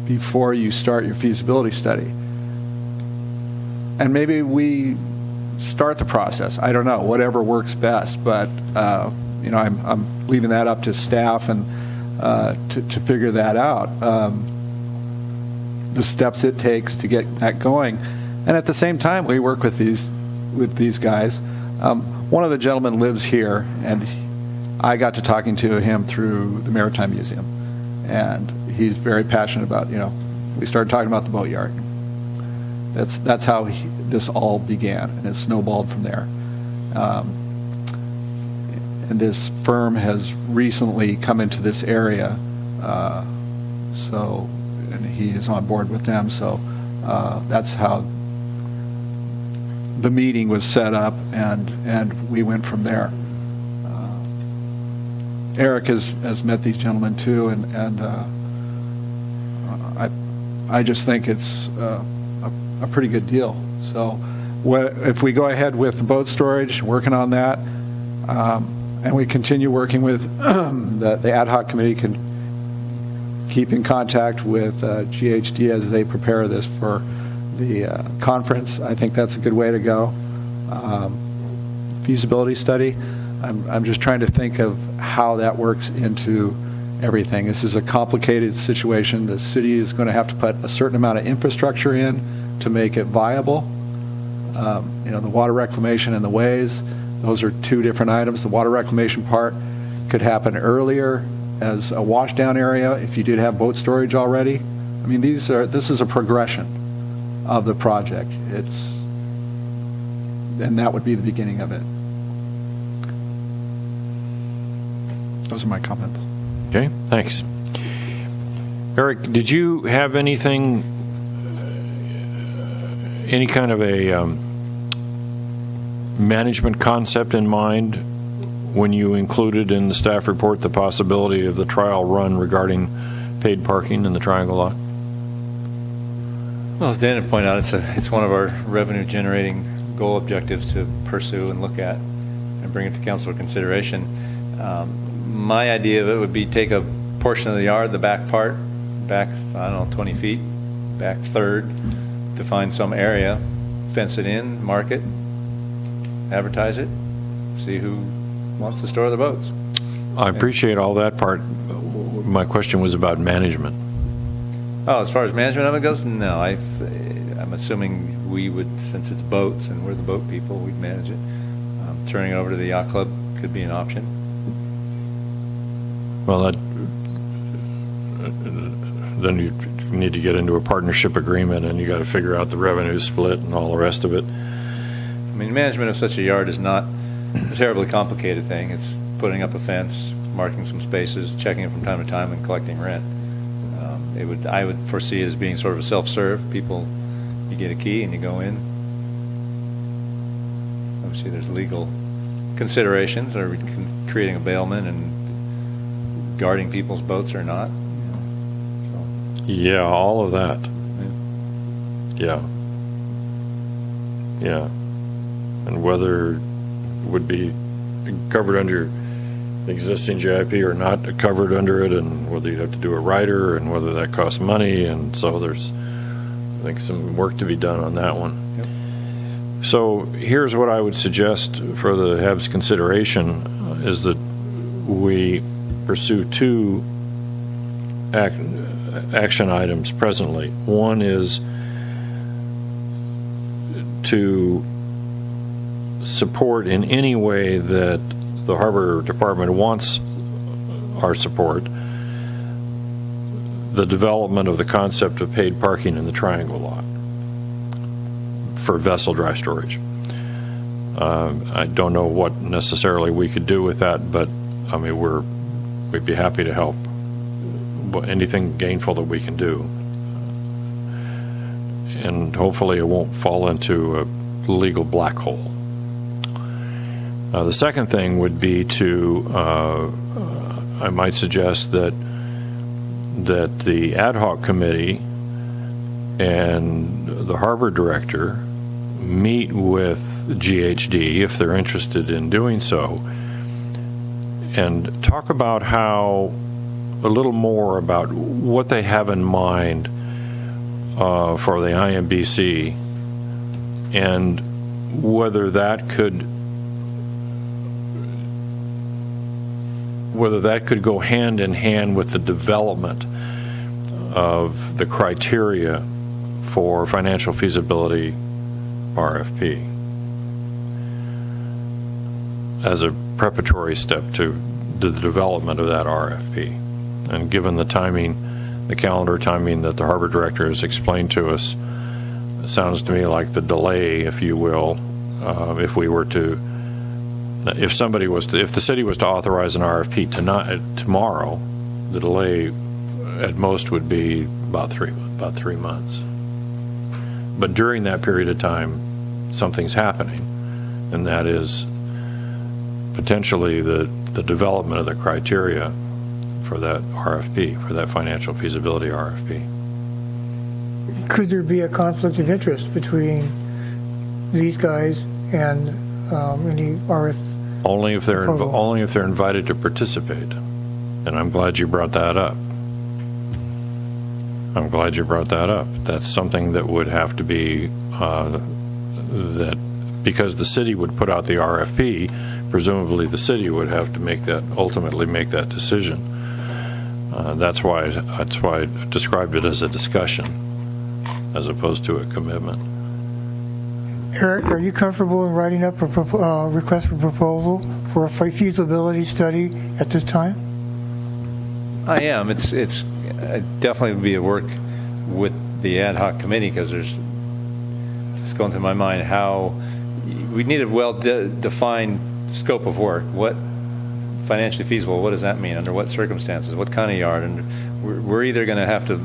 before you start your feasibility study. And maybe we start the process. I don't know, whatever works best. But you know, I'm leaving that up to staff and to figure that out. The steps it takes to get that going, and at the same time, we work with these guys. One of the gentlemen lives here, and I got to talking to him through the Maritime Museum, and he's very passionate about. You know, we started talking about the boatyard. That's how this all began, and it snowballed from there. And this firm has recently come into this area So, and he is on board with them. So that's how the meeting was set up, and we went from there. Eric has met these gentlemen too, and I just think it's a pretty good deal. So if we go ahead with the boat storage, working on that, and we continue working with the ad hoc committee, can keep in contact with GHD as they prepare this for the conference, I think that's a good way to go. Feasibility study, I'm just trying to think of how that works into everything. This is a complicated situation. The city is going to have to put a certain amount of infrastructure in to make it viable. The water reclamation and the ways, those are two different items. The water reclamation part could happen earlier as a washdown area if you did have boat storage already. I mean, this is a progression of the project. And that would be the beginning of it. Those are my comments. Okay, thanks. Eric, did you have anything, any kind of a management concept in mind when you included in the staff report the possibility of the trial run regarding paid parking in the Triangle Lot? Well, as Dan had pointed out, it's one of our revenue-generating goal objectives to pursue and look at and bring it to council for consideration. My idea of it would be take a portion of the yard, the back part, back, 20 feet, back third, to find some area, fence it in, mark it, advertise it, see who wants to store the boats. I appreciate all that part. My question was about management. Oh, as far as management of it goes, no. I'm assuming we would, since it's boats and we're the boat people, we'd manage it. Turning it over to the yacht club could be an option. Well, then you need to get into a partnership agreement, and you got to figure out the revenue split and all the rest of it. I mean, management of such a yard is not a terribly complicated thing. It's putting up a fence, marking some spaces, checking it from time to time, and collecting rent. I would foresee it as being sort of a self-serve. People, you get a key and you go in. Obviously, there's legal considerations, or creating a bailment and guarding people's boats or not. Yeah, all of that. Yeah. And whether it would be covered under existing GIP or not covered under it, and whether you'd have to do a rider, and whether that costs money, and so there's, I think, some work to be done on that one. Yep. So here's what I would suggest for the HAB's consideration, is that we pursue two action items presently. One is to support in any way that the Harbor Department wants our support the development of the concept of paid parking in the Triangle Lot for vessel dry storage. I don't know what necessarily we could do with that, but I mean, we'd be happy to help. Anything gainful that we can do, and hopefully it won't fall into a legal black hole. The second thing would be to, I might suggest that the ad hoc committee and the harbor director meet with GHD, if they're interested in doing so, and talk about a little more about what they have in mind for the IMBC, and whether that could go hand in hand with the development of the criteria for financial feasibility RFP as a preparatory step to the development of that RFP. And given the timing, the calendar timing that the harbor director has explained to us, it sounds to me like the delay, if you will, if the city was to authorize an RFP tomorrow, the delay at most would be about three months. But during that period of time, something's happening, and that is potentially the development of the criteria for that RFP, for that financial feasibility RFP. Could there be a conflict of interest between these guys and any RF? Only if they're proposal? only if they're invited to participate, and I'm glad you brought that up. That's something that would have to be that because the city would put out the RFP, presumably the city would have to ultimately make that decision. That's why I described it as a discussion as opposed to a commitment. Eric, are you comfortable in writing up a request for proposal for a feasibility study at this time? I am. It's definitely would be a work with the ad hoc committee, because there's just going through my mind how we need a well-defined scope of work. What financially feasible? What does that mean? Under what circumstances? What kind of yard? And we're either going to have to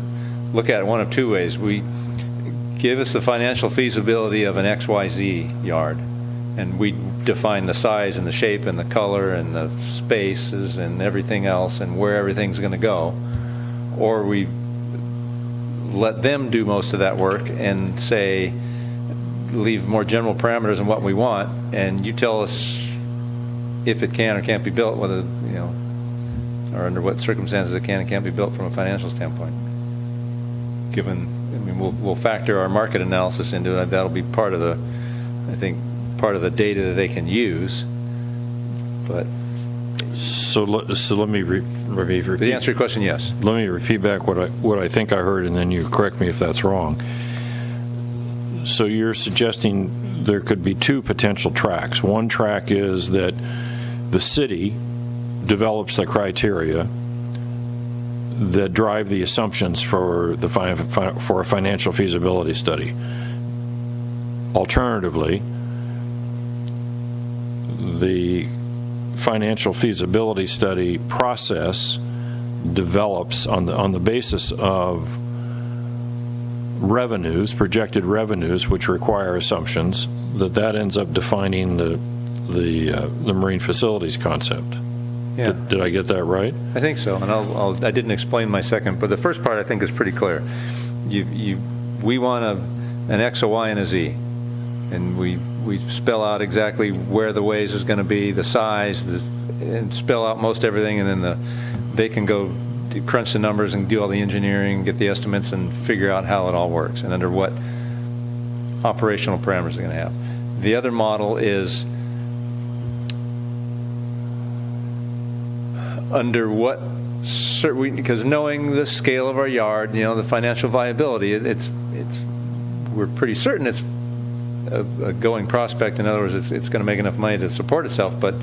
look at it one of two ways. We give us the financial feasibility of an XYZ yard, and we define the size and the shape and the color and the spaces and everything else and where everything's going to go, or we let them do most of that work and say, leave more general parameters on what we want, and you tell us if it can or can't be built, whether, or under what circumstances it can and can't be built from a financial standpoint. We'll factor our market analysis into it. That'll be part of the data that they can use. But So let me repeat. the answer to your question, yes. Let me repeat back what I think I heard, and then you correct me if that's wrong. So you're suggesting there could be two potential tracks. One track is that the city develops the criteria that drive the assumptions for a financial feasibility study. Alternatively, the financial feasibility study process develops on the basis of revenues, projected revenues, which require assumptions, that ends up defining the marine facilities concept. Yeah. Did I get that right? I think so, and I didn't explain my second, but the first part I think is pretty clear. We want an X, a Y, and a Z, and we spell out exactly where the ways is going to be, the size, and spell out most everything, and then they can go crunch the numbers and do all the engineering, get the estimates, and figure out how it all works and under what operational parameters they're going to have. The other model is under what because knowing the scale of our yard, the financial viability, we're pretty certain it's a going prospect. In other words, it's going to make enough money to support itself. But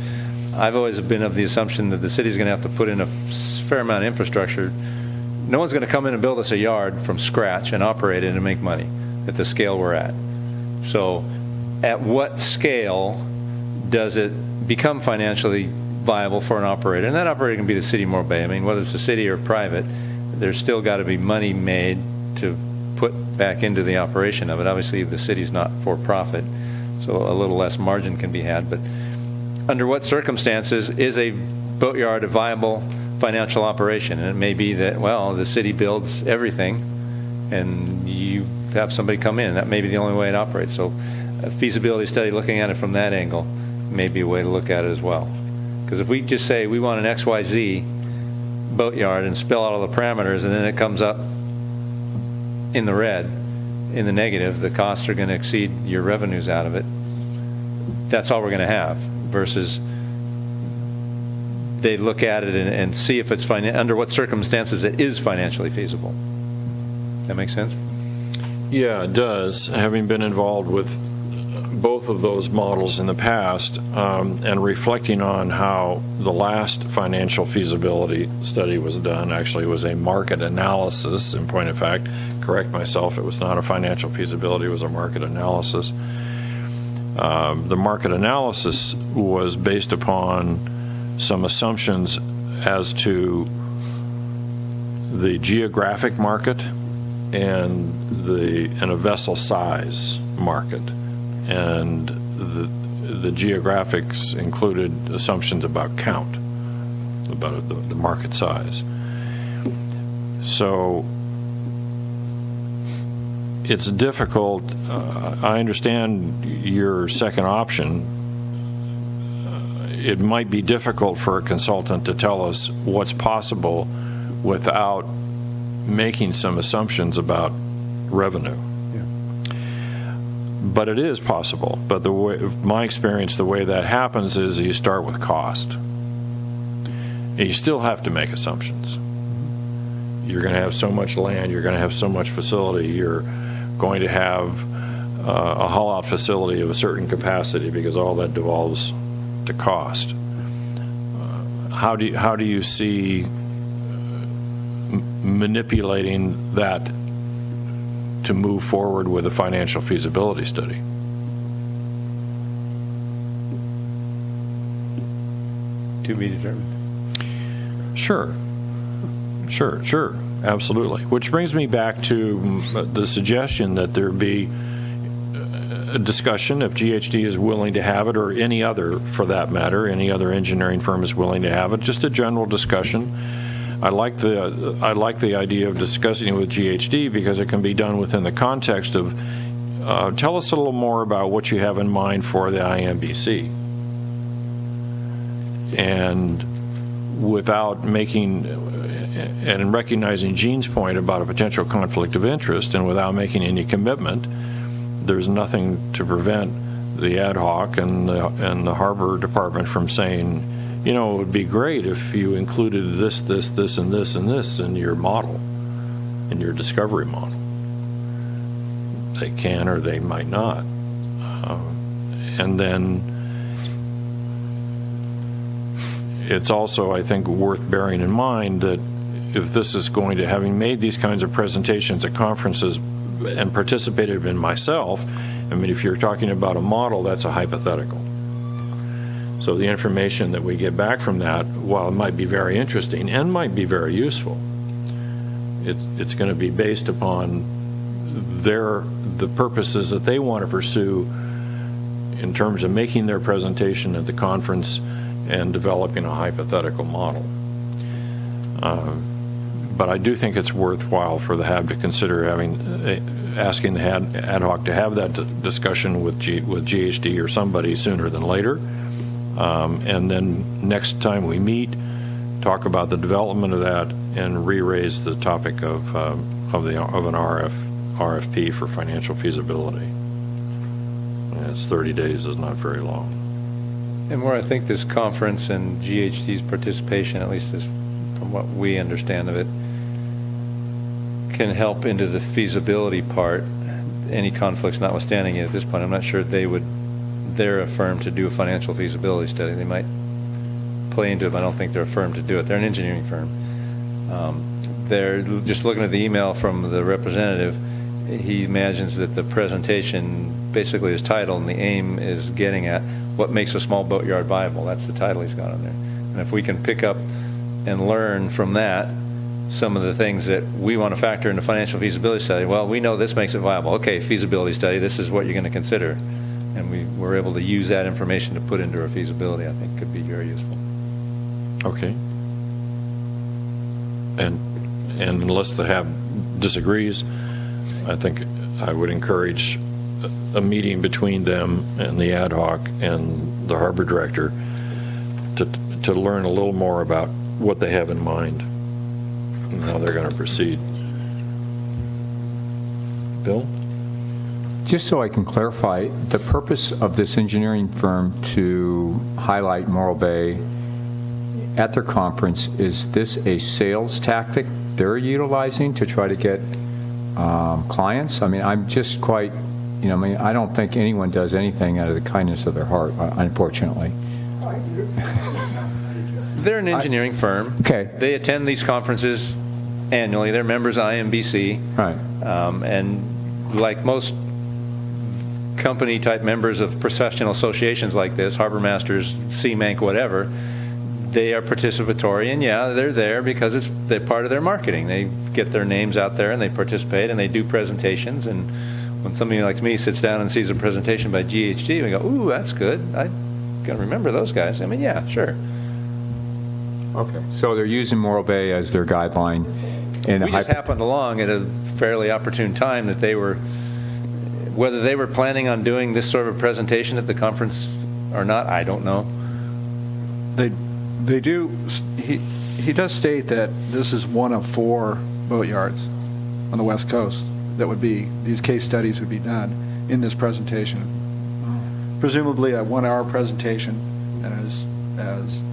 I've always been of the assumption that the city's going to have to put in a fair amount of infrastructure. No one's going to come in and build us a yard from scratch and operate it and make money at the scale we're at. So at what scale does it become financially viable for an operator? And that operator can be the city of Morro Bay. I mean, whether it's a city or private, there's still got to be money made to put back into the operation of it. Obviously, the city's not for profit, so a little less margin can be had. But under what circumstances is a boatyard a viable financial operation? And it may be that, well, the city builds everything and you have somebody come in. That may be the only way it operates. So a feasibility study looking at it from that angle may be a way to look at it as well. Because if we just say we want an XYZ boatyard and spell out all the parameters, and then it comes up in the red, in the negative, the costs are going to exceed your revenues out of it, that's all we're going to have. Versus they look at it and see if it's under what circumstances it is financially feasible. That makes sense? Yeah, it does. Having been involved with both of those models in the past, and reflecting on how the last financial feasibility study was done, actually was a market analysis. In point of fact, correct myself, it was not a financial feasibility, it was a market analysis. The market analysis was based upon some assumptions as to the geographic market and a vessel size market, and the geographics included assumptions about count, about the market size. So it's difficult. I understand your second option. It might be difficult for a consultant to tell us what's possible without making some assumptions about revenue. But it is possible. But my experience, the way that happens is you start with cost. And you still have to make assumptions. You're going to have so much land, you're going to have so much facility, you're going to have a haul-out facility of a certain capacity, because all that devolves to cost. How do you see manipulating that to move forward with a financial feasibility study? To be determined. Sure, absolutely. Which brings me back to the suggestion that there be a discussion, if GHD is willing to have it, or any other, for that matter, any other engineering firm is willing to have it, just a general discussion. I like the idea of discussing it with GHD, because it can be done within the context of tell us a little more about what you have in mind for the IMBC, and without making and recognizing Gene's point about a potential conflict of interest, and without making any commitment, there's nothing to prevent the ad hoc and the harbor department from saying, you know, it would be great if you included this, and this in your model, in your discovery model. They can, or they might not. And then it's also, I think, worth bearing in mind that if this is going to, having made these kinds of presentations at conferences and participated in myself, I mean, if you're talking about a model, that's a hypothetical. So the information that we get back from that, while it might be very interesting and might be very useful, it's going to be based upon the purposes that they want to pursue in terms of making their presentation at the conference and developing a hypothetical model. But I do think it's worthwhile for the HAB to consider asking the ad hoc to have that discussion with GHD or somebody sooner than later. And then next time we meet, talk about the development of that and re-raise the topic of an RFP for financial feasibility. And it's 30 days is not very long. And where I think this conference and GHD's participation, at least from what we understand of it, can help into the feasibility part, any conflicts notwithstanding at this point. I'm not sure they're a firm to do a financial feasibility study. They might play into it, but I don't think they're a firm to do it. They're an engineering firm. They're just looking at the email from the representative. He imagines that the presentation basically is titled, and the aim is getting at what makes a small boatyard viable. That's the title he's got on there. And if we can pick up and learn from that some of the things that we want to factor into financial feasibility study, well, we know this makes it viable. Okay, feasibility study, this is what you're going to consider. And we're able to use that information to put into our feasibility, I think could be very useful. Okay. And unless the HAB disagrees, I think I would encourage a meeting between them and the ad hoc and the harbor director to learn a little more about what they have in mind and how they're going to proceed. Bill? Just so I can clarify, the purpose of this engineering firm to highlight Morro Bay at their conference, is this a sales tactic they're utilizing to try to get clients? I mean, I'm just quite, I don't think anyone does anything out of the kindness of their heart, unfortunately. They're an engineering firm. Okay. They attend these conferences annually. They're members of IMBC. Right. And like most company-type members of professional associations like this, Harbor Masters, CMB, whatever, they are participatory, and yeah, they're there because they're part of their marketing. They get their names out there and they participate and they do presentations. And when somebody like me sits down and sees a presentation by GHD, we go, "Ooh, that's good. I gotta remember those guys." I mean, yeah, sure. Okay. So they're using Morro Bay as their guideline. And We just happened along at a fairly opportune time that they were, whether they were planning on doing this sort of a presentation at the conference or not, I don't know. They do. He does state that this is one of 4 boatyards on the West Coast that would be, these case studies would be done in this presentation. Presumably a 1-hour presentation, and as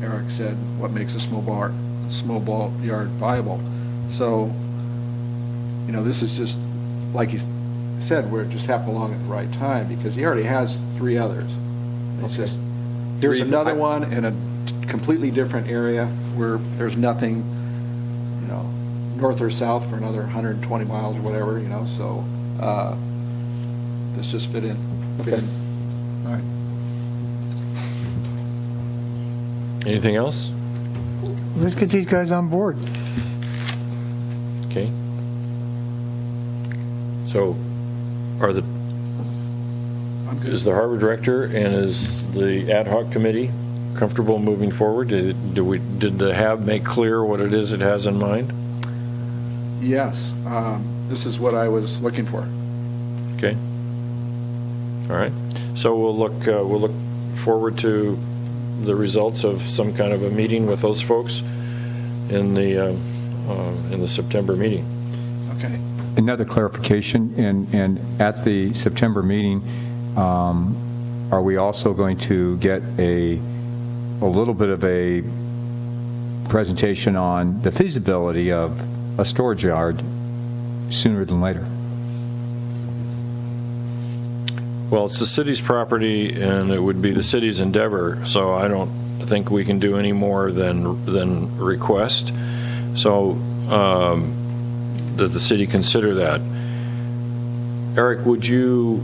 Eric said, what makes a small boatyard viable. So, this is just, like he said, where it just happened along at the right time, because he already has 3 others. It's just, here's another one in a completely different area where there's nothing, north or south for another 120 miles or whatever, so this just fit in. Okay. All right. Anything else? Let's get these guys on board. Okay. So, is the harbor director and is the ad hoc committee comfortable moving forward? Did the HAB make clear what it is it has in mind? Yes, this is what I was looking for. Okay. All right. So we'll look forward to the results of some kind of a meeting with those folks in the September meeting. Okay. Another clarification, and at the September meeting, are we also going to get a little bit of a presentation on the feasibility of a storage yard sooner than later? Well, it's the city's property, and it would be the city's endeavor, so I don't think we can do any more than request. So that the city consider that. Eric, would you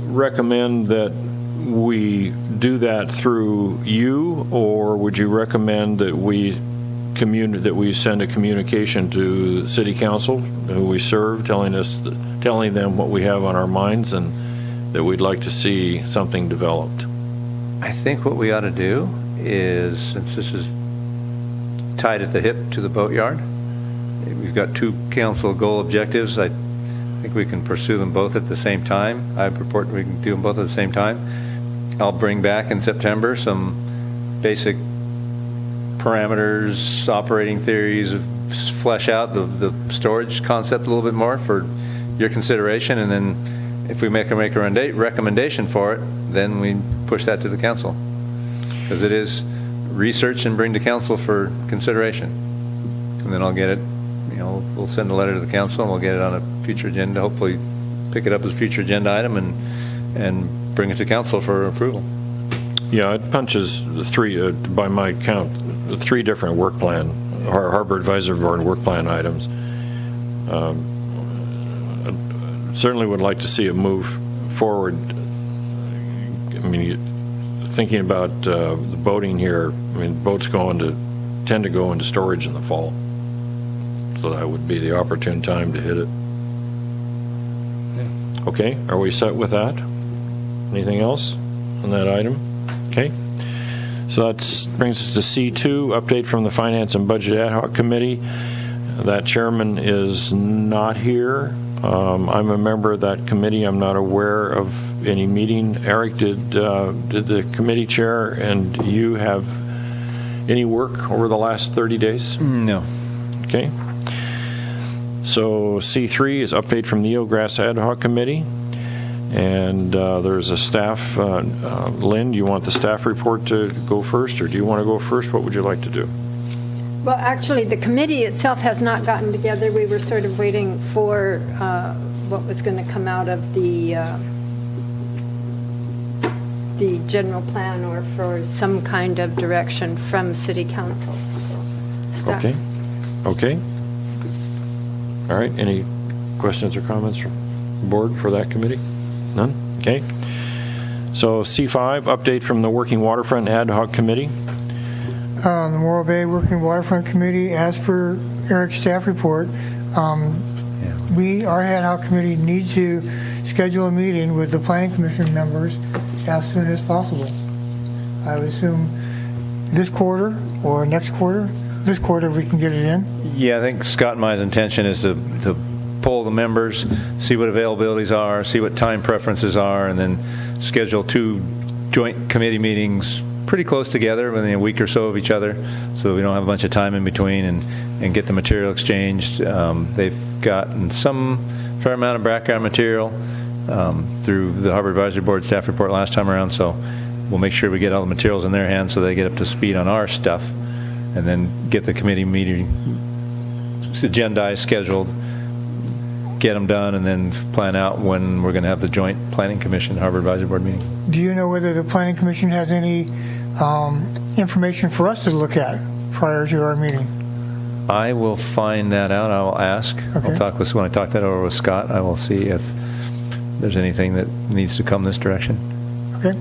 recommend that we do that through you, or would you recommend that we send a communication to City Council, who we serve, telling them what we have on our minds and that we'd like to see something developed? I think what we ought to do is, since this is tied at the hip to the boatyard, we've got 2 council goal objectives. I think we can pursue them both at the same time. I purport we can do them both at the same time. I'll bring back in September some basic parameters, operating theories, flesh out the storage concept a little bit more for your consideration, and then if we make a recommendation for it, then we push that to the council, because it is research and bring to council for consideration. And then I'll get it, we'll send a letter to the council and we'll get it on a future agenda, hopefully pick it up as a future agenda item and bring it to council for approval. Yeah, it punches by my count, 3 different work plan, Harbor Advisory Board work plan items. Certainly would like to see it move forward. I mean, thinking about the boating here, boats tend to go into storage in the fall. So that would be the opportune time to hit it. Yeah. Okay, are we set with that? Anything else on that item? Okay. So that brings us to C2, update from the Finance and Budget Ad Hoc Committee. That chairman is not here. I'm a member of that committee. I'm not aware of any meeting. Eric, did the committee chair and you have any work over the last 30 days? No. Okay. So C3 is update from the Eelgrass Ad Hoc Committee. And there's a staff. Lynn, do you want the staff report to go first, or do you want to go first? What would you like to do? Well, actually, the committee itself has not gotten together. We were sort of waiting for what was going to come out of the general plan, or for some kind of direction from City Council. Staff. Okay. All right. Any questions or comments from the board for that committee? None? Okay. So C5, update from the Working Waterfront Ad Hoc Committee. the Morro Bay Working Waterfront Committee, as per Eric's staff report, our ad hoc committee needs to schedule a meeting with the Planning Commission members as soon as possible. I would assume this quarter or next quarter. This quarter we can get it in. Yeah, I think Scott and my intention is to poll the members, see what availabilities are, see what time preferences are, and then schedule 2 joint committee meetings pretty close together within a week or so of each other, so that we don't have a bunch of time in between, and get the material exchanged. They've gotten some fair amount of background material through the Harbor Advisory Board staff report last time around, so we'll make sure we get all the materials in their hands so they get up to speed on our stuff, and then get the committee meeting agendized, scheduled, get them done, and then plan out when we're going to have the joint Planning Commission Harbor Advisory Board meeting. Do you know whether the Planning Commission has any information for us to look at prior to our meeting? I will find that out. I will ask. Okay. I'll talk when I talk that over with Scott, I will see if there's anything that needs to come this direction. Okay.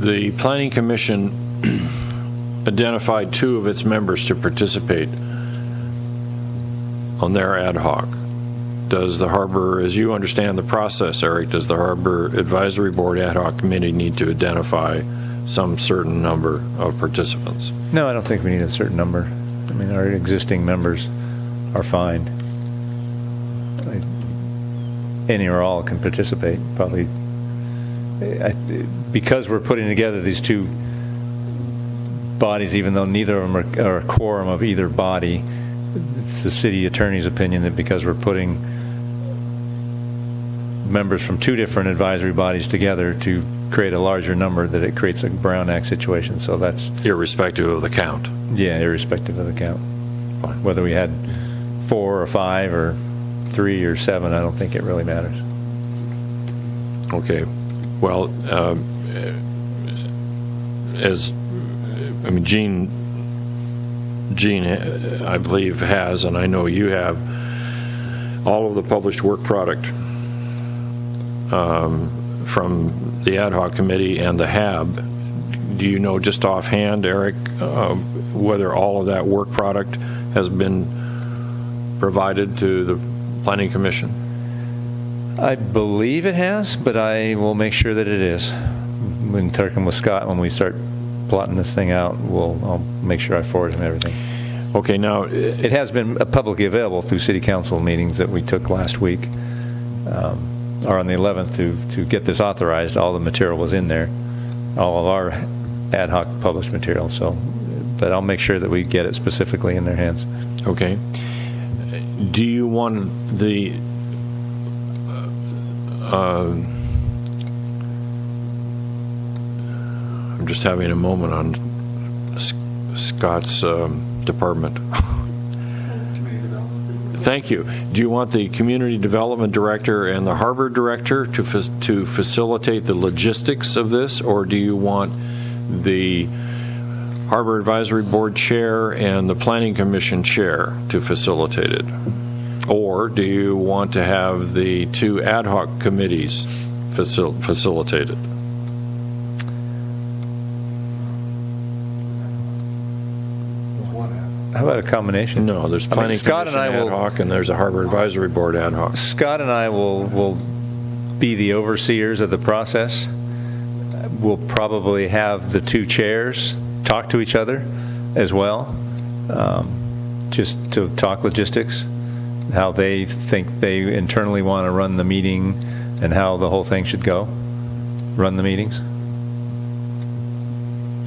The Planning Commission identified 2 of its members to participate on their ad hoc. Does the Harbor, as you understand the process, Eric, does the Harbor Advisory Board ad hoc committee need to identify some certain number of participants? No, I don't think we need a certain number. I mean, our existing members are fine. Any or all can participate, probably. Because we're putting together these 2 bodies, even though neither of them are a quorum of either body, it's the city attorney's opinion that because we're putting members from 2 different advisory bodies together to create a larger number, that it creates a Brown Act situation. So that's irrespective of the count. Yeah, irrespective of the count. Fine. Whether we had 4 or 5 or 3 or 7, I don't think it really matters. Okay. Well, Gene, I believe, has, and I know you have, all of the published work product from the ad hoc committee and the HAB. Do you know just offhand, Eric, whether all of that work product has been provided to the Planning Commission? I believe it has, but I will make sure that it is. When talking with Scott, when we start plotting this thing out, I'll make sure I forward him everything. Okay, now it has been publicly available through City Council meetings that we took last week, or on the 11th to get this authorized. All the material was in there, all of our ad hoc published material. So, but I'll make sure that we get it specifically in their hands. Okay. Do you want the I'm just having a moment on Scott's department. Thank you. Do you want the Community Development Director and the Harbor Director to facilitate the logistics of this, or do you want the Harbor Advisory Board Chair and the Planning Commission Chair to facilitate it? Or do you want to have the 2 ad hoc committees facilitate it? How about a combination? No, there's Planning Commission ad hoc and there's a Harbor Advisory Board ad hoc. Scott and I will be the overseers of the process. We'll probably have the 2 chairs talk to each other as well, just to talk logistics, how they think they internally want to run the meeting and how the whole thing should go, run the meetings.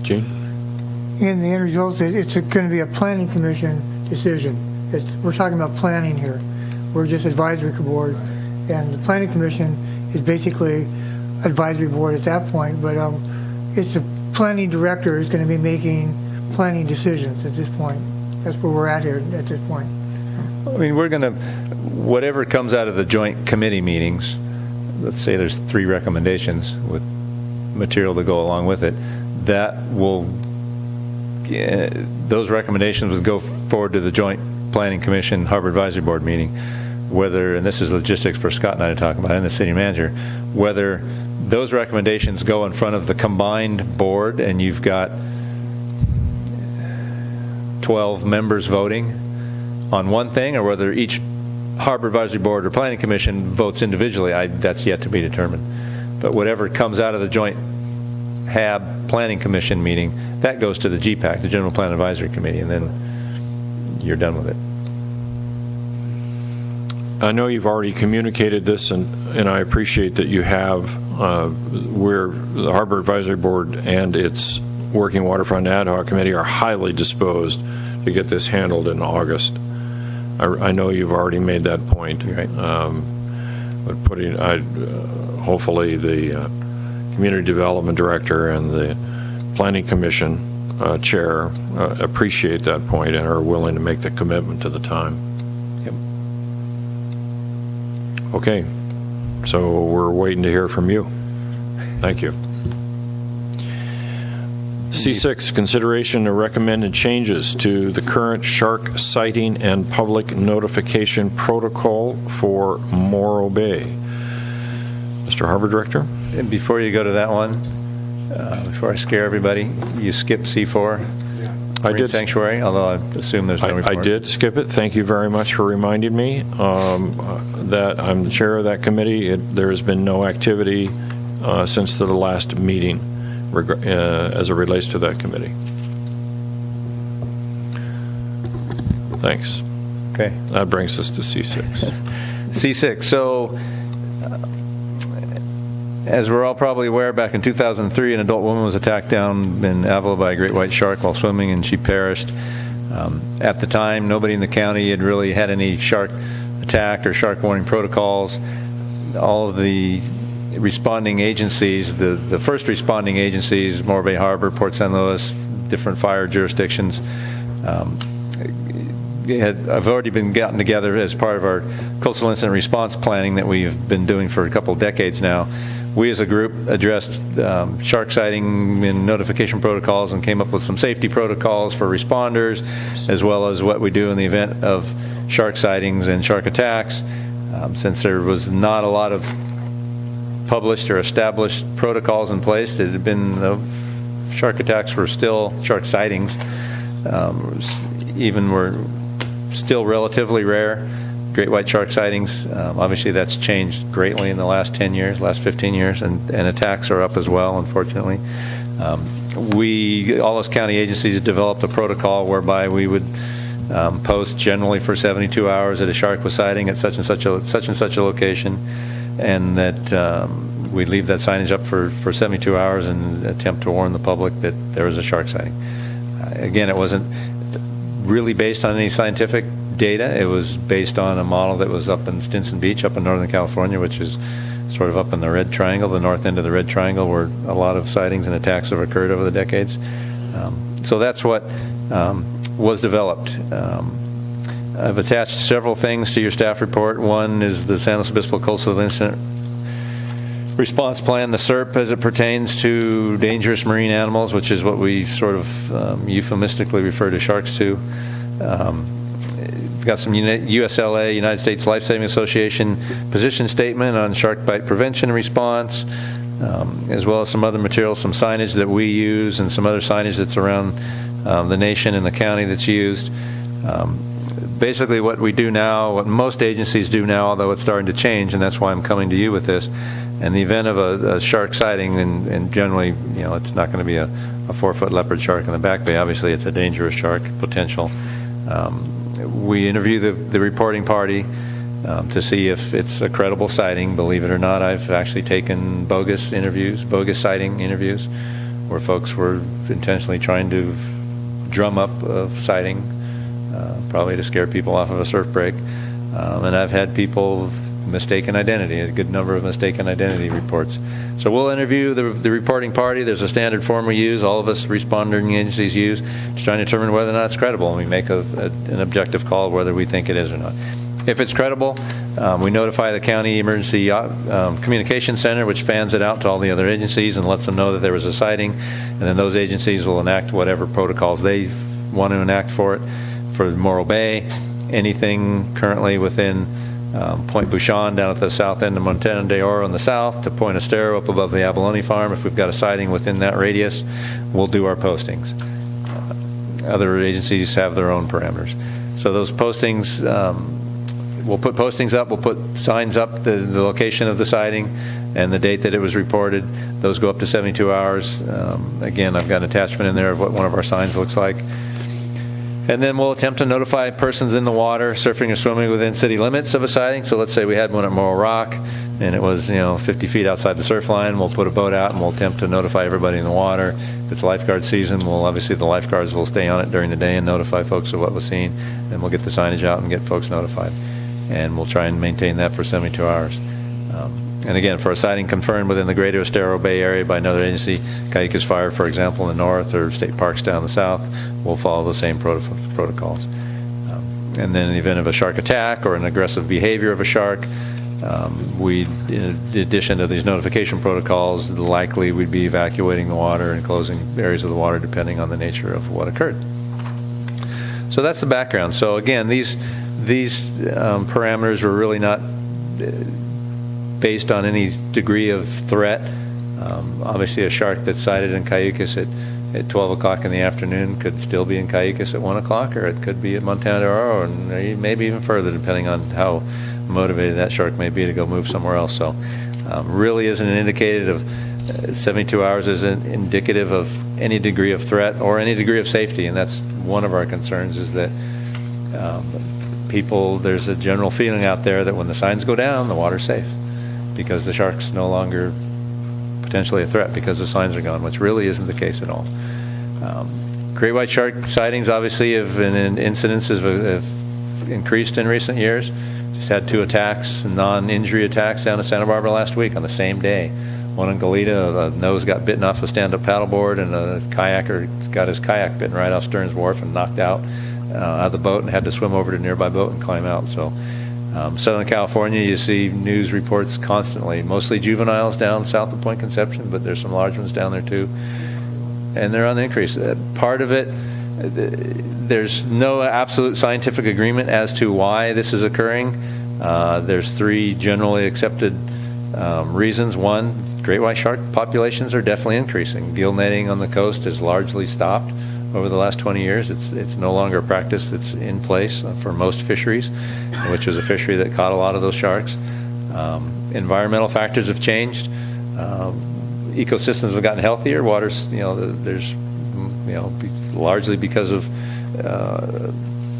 Gene? In the end result, it's going to be a Planning Commission decision. We're talking about planning here. We're just advisory board, and the Planning Commission is basically advisory board at that point, but it's the planning director who's going to be making planning decisions at this point. That's where we're at here at this point. I mean, we're going to, whatever comes out of the joint committee meetings, let's say there's 3 recommendations with material to go along with it, that will, those recommendations would go forward to the joint Planning Commission Harbor Advisory Board meeting, whether, and this is logistics for Scott and I to talk about, and the city manager, whether those recommendations go in front of the combined board, and you've got 12 members voting on one thing, or whether each Harbor Advisory Board or Planning Commission votes individually, that's yet to be determined. But whatever comes out of the joint HAB Planning Commission meeting, that goes to the GPAC, the General Plan Advisory Committee, and then you're done with it. I know you've already communicated this, and I appreciate that you have, where the Harbor Advisory Board and its Working Waterfront Ad Hoc Committee are highly disposed to get this handled in August. I know you've already made that point. Right. But hopefully the Community Development Director and the Planning Commission Chair appreciate that point and are willing to make the commitment to the time. Yep. Okay, so we're waiting to hear from you. Thank you. C6, consideration of recommended changes to the current shark sighting and public notification protocol for Morro Bay. Mr. Harbor Director? And before you go to that one, before I scare everybody, you skipped C4. I did. Sanctuary, although I assume there's no report. I did skip it. Thank you very much for reminding me that I'm the chair of that committee. There has been no activity since the last meeting as it relates to that committee. Thanks. Okay. That brings us to C6. C6. So, as we're all probably aware, back in 2003, an adult woman was attacked down in Avila by a great white shark while swimming, and she perished. At the time, nobody in the county had really had any shark attack or shark warning protocols. All of the responding agencies, the first responding agencies, Morro Bay Harbor, Port St. Louis, different fire jurisdictions, have already been gotten together as part of our coastal incident response planning that we've been doing for a couple of decades now. We as a group addressed shark sighting and notification protocols and came up with some safety protocols for responders, as well as what we do in the event of shark sightings and shark attacks. Since there was not a lot of published or established protocols in place, it had been shark attacks were still, shark sightings even were still relatively rare. Great white shark sightings, obviously that's changed greatly in the last 10 years, last 15 years, and attacks are up as well, unfortunately. All those county agencies developed a protocol whereby we would post generally for 72 hours that a shark was sighting at such and such a location, and that we leave that signage up for 72 hours and attempt to warn the public that there was a shark sighting. Again, it wasn't really based on any scientific data. It was based on a model that was up in Stinson Beach, up in Northern California, which is sort of up in the Red Triangle, the north end of the Red Triangle, where a lot of sightings and attacks have occurred over the decades. So that's what was developed. I've attached several things to your staff report. One is the San Luis Obispo Coastal Incident Response Plan, the SERP, as it pertains to dangerous marine animals, which is what we sort of euphemistically refer to sharks to. We've got some USLA, United States Life Saving Association, position statement on shark bite prevention and response, as well as some other material, some signage that we use, and some other signage that's around the nation and the county that's used. Basically what we do now, what most agencies do now, although it's starting to change, and that's why I'm coming to you with this, in the event of a shark sighting, and generally, it's not going to be a 4-foot leopard shark in the Back Bay. Obviously, it's a dangerous shark potential. We interview the reporting party to see if it's a credible sighting. Believe it or not, I've actually taken bogus sighting interviews, where folks were intentionally trying to drum up a sighting, probably to scare people off of a surf break. And I've had people mistaken identity, a good number of mistaken identity reports. So we'll interview the reporting party. There's a standard form we use, all of us responding agencies use, just trying to determine whether or not it's credible, and we make an objective call whether we think it is or not. If it's credible, we notify the county emergency communication center, which fans it out to all the other agencies and lets them know that there was a sighting, and then those agencies will enact whatever protocols they want to enact for it. For Morro Bay, anything currently within Point Bouchon down at the south end of Montana de Oro on the south to Point Estero up above the Abalone Farm. If we've got a sighting within that radius, we'll do our postings. Other agencies have their own parameters. So those postings, we'll put postings up, we'll put signs up, the location of the sighting and the date that it was reported. Those go up to 72 hours. Again, I've got an attachment in there of what one of our signs looks like. And then we'll attempt to notify persons in the water surfing or swimming within city limits of a sighting. So let's say we had one at Morro Rock and it was 50 feet outside the surf line. We'll put a boat out and we'll attempt to notify everybody in the water. If it's lifeguard season, obviously the lifeguards will stay on it during the day and notify folks of what was seen. Then we'll get the signage out and get folks notified. And we'll try and maintain that for 72 hours. And again, for a sighting confirmed within the greater Estero Bay area by another agency, Cayucas Fire, for example, in the north, or state parks down the south, we'll follow the same protocols. And then in the event of a shark attack or an aggressive behavior of a shark, in addition to these notification protocols, likely we'd be evacuating the water and closing areas of the water depending on the nature of what occurred. So that's the background. So again, these parameters were really not based on any degree of threat. Obviously, a shark that's sighted in Cayucas at 12 o'clock in the afternoon could still be in Cayucas at 1 o'clock, or it could be at Montana de Oro, and maybe even further, depending on how motivated that shark may be to go move somewhere else. So really isn't indicated of 72 hours isn't indicative of any degree of threat or any degree of safety, and that's one of our concerns, is that there's a general feeling out there that when the signs go down, the water's safe, because the shark's no longer potentially a threat because the signs are gone, which really isn't the case at all. Great white shark sightings obviously incidences have increased in recent years. Just had 2 attacks, non-injury attacks down in Santa Barbara last week on the same day. One in Goleta, the nose got bitten off a stand-up paddleboard, and a kayaker got his kayak bitten right off Stearns Wharf and knocked out of the boat and had to swim over to a nearby boat and climb out. So Southern California, you see news reports constantly, mostly juveniles down south of Point Conception, but there's some large ones down there too. And they're on the increase. Part of it, there's no absolute scientific agreement as to why this is occurring. There's 3 generally accepted reasons. One, great white shark populations are definitely increasing. Gill netting on the coast has largely stopped over the last 20 years. It's no longer a practice that's in place for most fisheries, which was a fishery that caught a lot of those sharks. Environmental factors have changed. Ecosystems have gotten healthier. Water's, there's, largely because of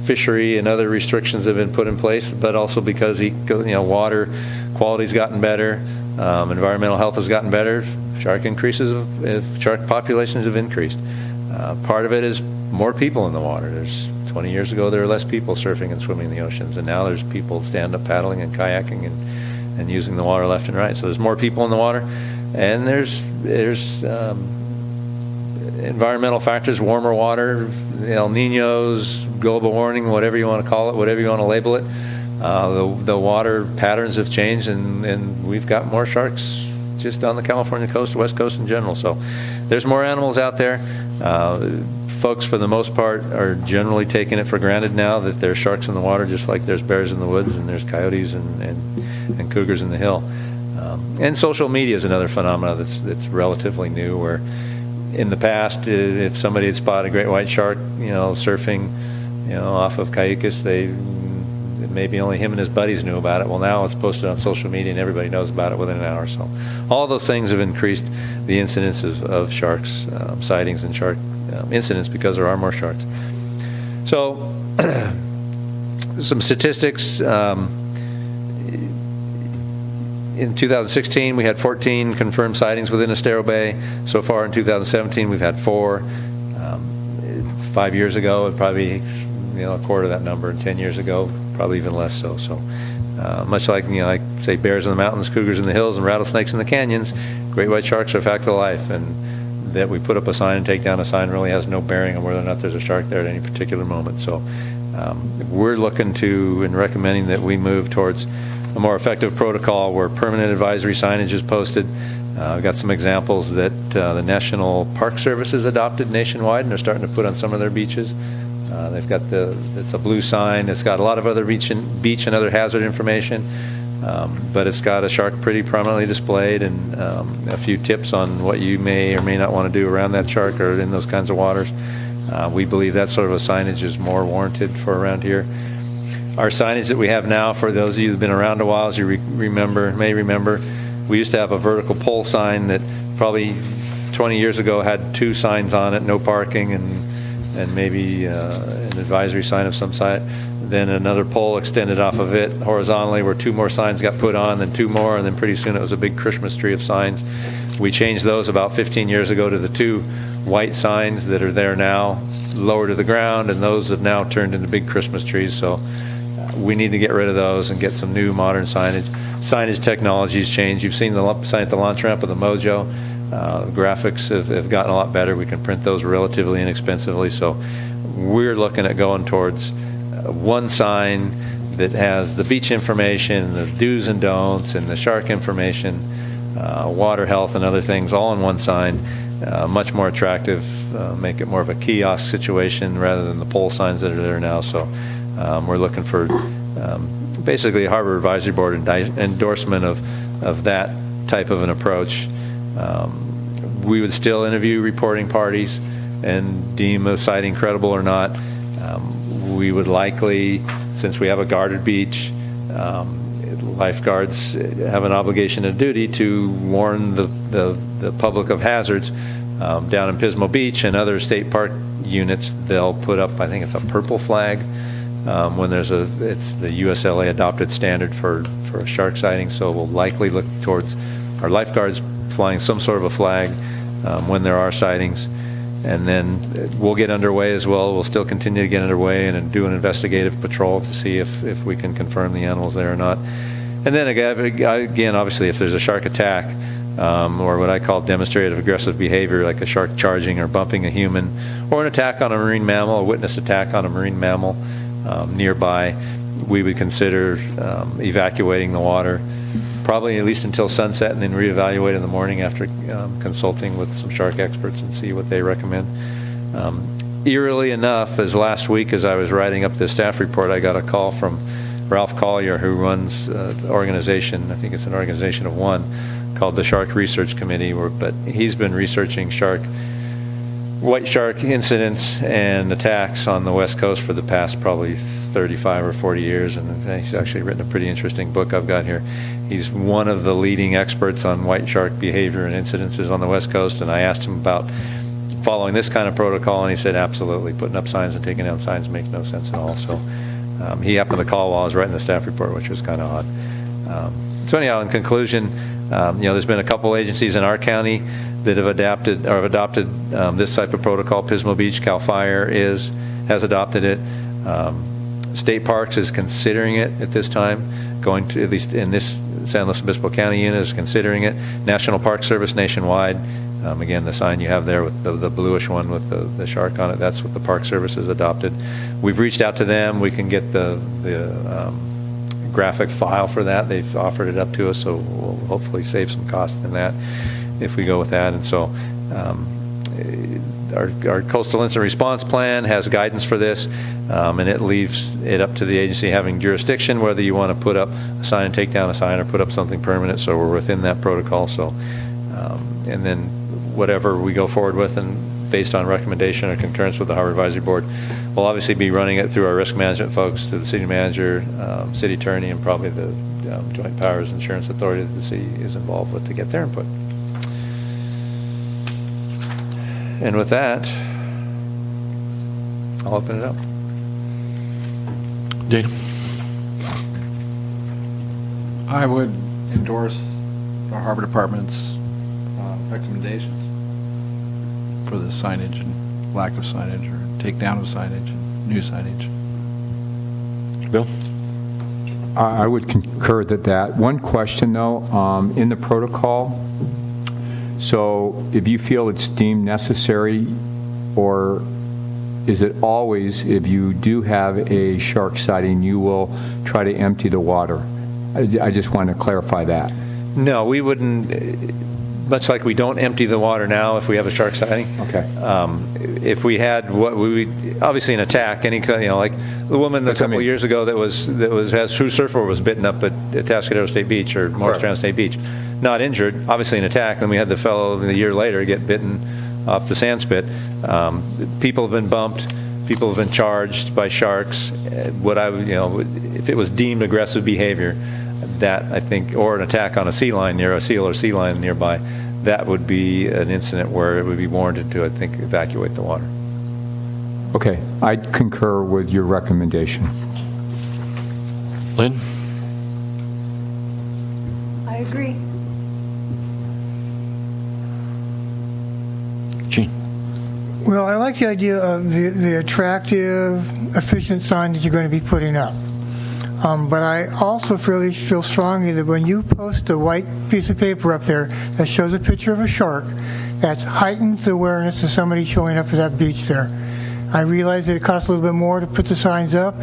fishery and other restrictions have been put in place, but also because water quality's gotten better, environmental health has gotten better. Shark populations have increased. Part of it is more people in the water. 20 years ago, there were less people surfing and swimming in the oceans, and now there's people stand-up paddling and kayaking and using the water left and right. So there's more people in the water, and there's environmental factors, warmer water, El Niños, global warming, whatever you want to call it, whatever you want to label it. The water patterns have changed, and we've got more sharks just on the California coast, West Coast in general. So there's more animals out there. Folks, for the most part, are generally taking it for granted now that there's sharks in the water, just like there's bears in the woods and there's coyotes and cougars in the hill. And social media is another phenomenon that's relatively new, where in the past, if somebody had spotted a great white shark, surfing, off of Cayucas, maybe only him and his buddies knew about it. Well, now it's posted on social media and everybody knows about it within an hour. So all those things have increased the incidence of sharks, sightings and shark incidents, because there are more sharks. So some statistics. In 2016, we had 14 confirmed sightings within Estero Bay. So far in 2017, we've had 4. 5 years ago, it probably a quarter of that number. 10 years ago, probably even less so. So much like, like say bears in the mountains, cougars in the hills, and rattlesnakes in the canyons, great white sharks are a fact of life. And that we put up a sign and take down a sign really has no bearing on whether or not there's a shark there at any particular moment. So we're looking to and recommending that we move towards a more effective protocol where permanent advisory signage is posted. I've got some examples that the National Park Service has adopted nationwide, and they're starting to put on some of their beaches. They've got it's a blue sign. It's got a lot of other beach and other hazard information, but it's got a shark pretty prominently displayed and a few tips on what you may or may not want to do around that shark or in those kinds of waters. We believe that sort of a signage is more warranted for around here. Our signage that we have now, for those of you who've been around a while, as you may remember, we used to have a vertical pole sign that probably 20 years ago had 2 signs on it, no parking, and maybe an advisory sign of some sort. Then another pole extended off of it horizontally where 2 more signs got put on, then 2 more, and then pretty soon it was a big Christmas tree of signs. We changed those about 15 years ago to the 2 white signs that are there now, lower to the ground, and those have now turned into big Christmas trees. So we need to get rid of those and get some new modern signage. Signage technology's changed. You've seen the sign at the launch ramp of the Mojo. Graphics have gotten a lot better. We can print those relatively inexpensively. So we're looking at going towards one sign that has the beach information, the do's and don'ts, and the shark information, water health and other things all in one sign. Much more attractive, make it more of a kiosk situation rather than the pole signs that are there now. So we're looking for basically a Harbor Advisory Board endorsement of that type of an approach. We would still interview reporting parties and deem a sighting credible or not. We would likely, since we have a guarded beach, lifeguards have an obligation and duty to warn the public of hazards. Down in Pismo Beach and other state park units, they'll put up, I think it's a purple flag, when it's the USLA adopted standard for a shark sighting. So we'll likely look towards our lifeguards flying some sort of a flag when there are sightings. And then we'll get underway as well. We'll still continue to get underway and do an investigative patrol to see if we can confirm the animals there or not. And then again, obviously, if there's a shark attack, or what I call demonstrative aggressive behavior, like a shark charging or bumping a human, or an attack on a marine mammal, a witness attack on a marine mammal nearby, we would consider evacuating the water, probably at least until sunset, and then reevaluate in the morning after consulting with some shark experts and see what they recommend. Eerily enough, as last week as I was writing up the staff report, I got a call from Ralph Collier, who runs the organization, I think it's an organization of one, called the Shark Research Committee, but he's been researching white shark incidents and attacks on the West Coast for the past probably 35 or 40 years, and he's actually written a pretty interesting book I've got here. He's one of the leading experts on white shark behavior and incidences on the West Coast, and I asked him about following this kind of protocol, and he said absolutely. Putting up signs and taking down signs makes no sense at all. So he happened to call while I was writing the staff report, which was kind of odd. So anyhow, in conclusion, there's been a couple agencies in our county that have adopted this type of protocol. Pismo Beach, CAL FIRE has adopted it. State Parks is considering it at this time, going to, at least in this San Luis Obispo County unit, is considering it. National Park Service nationwide, again, the sign you have there with the bluish one with the shark on it, that's what the Park Service has adopted. We've reached out to them. We can get the graphic file for that. They've offered it up to us, so we'll hopefully save some cost in that if we go with that. And so our coastal incident response plan has guidance for this, and it leaves it up to the agency having jurisdiction whether you want to put up a sign and take down a sign or put up something permanent. So we're within that protocol. So and then whatever we go forward with, and based on recommendation or concurrence with the Harbor Advisory Board, we'll obviously be running it through our risk management folks, to the city manager, city attorney, and probably the Joint Powers Insurance Authority that the city is involved with to get their input. And with that, I'll open it up. Dana? I would endorse our Harbor Department's recommendations for the signage and lack of signage, or takedown of signage and new signage. Bill? I would concur that. One question, though, in the protocol, so if you feel it's deemed necessary, or is it always, if you do have a shark sighting, you will try to empty the water? I just want to clarify that. No, we wouldn't. much like we don't empty the water now if we have a shark sighting. Okay. If we had what we would, obviously an attack, any kind, like the woman a couple of years ago whose surfboard was bitten up at Atascadero State Beach or Morristown State Beach, not injured, obviously an attack. Then we had the fellow a year later get bitten off the sand spit. People have been bumped. People have been charged by sharks. If it was deemed aggressive behavior, that I think, or an attack on a sea lion near a seal or sea lion nearby, that would be an incident where it would be warranted to, I think, evacuate the water. Okay, I concur with your recommendation. Lynn? I agree. Gene? Well, I like the idea of the attractive, efficient sign that you're going to be putting up. But I also feel strongly that when you post a white piece of paper up there that shows a picture of a shark, that heightens the awareness of somebody showing up at that beach there. I realize that it costs a little bit more to put the signs up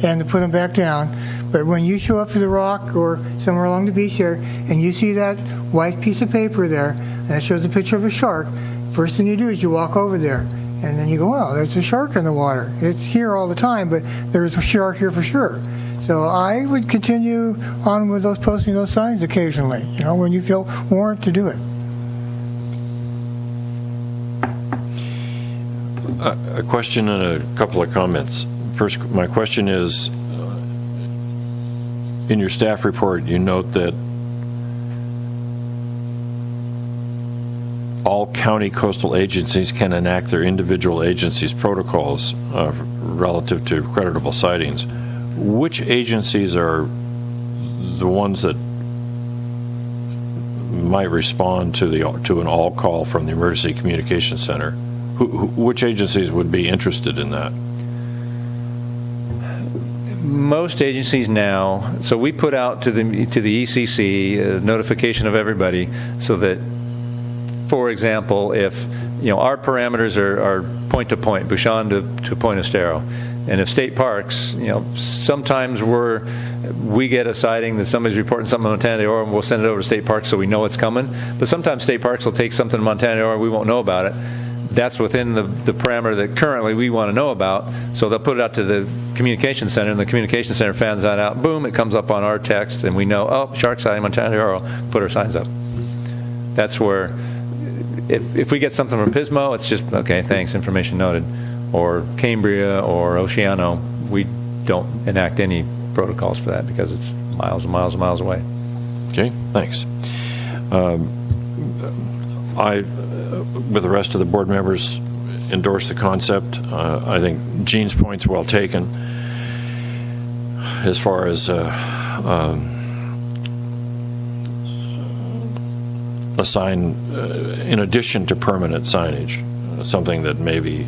and to put them back down, but when you show up to the rock or somewhere along the beach there and you see that white piece of paper there and it shows a picture of a shark, first thing you do is you walk over there and then you go, wow, there's a shark in the water. It's here all the time, but there's a shark here for sure. So I would continue on with posting those signs occasionally, when you feel warrant to do it. A question and a couple of comments. First, my question is, in your staff report, you note that all county coastal agencies can enact their individual agencies' protocols relative to creditable sightings. Which agencies are the ones that might respond to an all call from the Emergency Communication Center? Which agencies would be interested in that? Most agencies now, so we put out to the ECC a notification of everybody so that, for example, if our parameters are point to point, Bouchon to Point Estero, and if state parks, sometimes we get a sighting that somebody's reporting something in Montana de Oro, and we'll send it over to state parks so we know it's coming. But sometimes state parks will take something in Montana de Oro, we won't know about it. That's within the parameter that currently we want to know about. So they'll put it out to the communication center, and the communication center fans that out. Boom, it comes up on our text, and we know, oh, shark sighting, Montana de Oro, put our signs up. That's where, if we get something from Pismo, it's just, okay, thanks, information noted. Or Cambria or Oceano, we don't enact any protocols for that because it's miles and miles and miles away. Okay, thanks. I, with the rest of the board members, endorse the concept. I think Gene's point's well taken as far as a sign in addition to permanent signage, something that maybe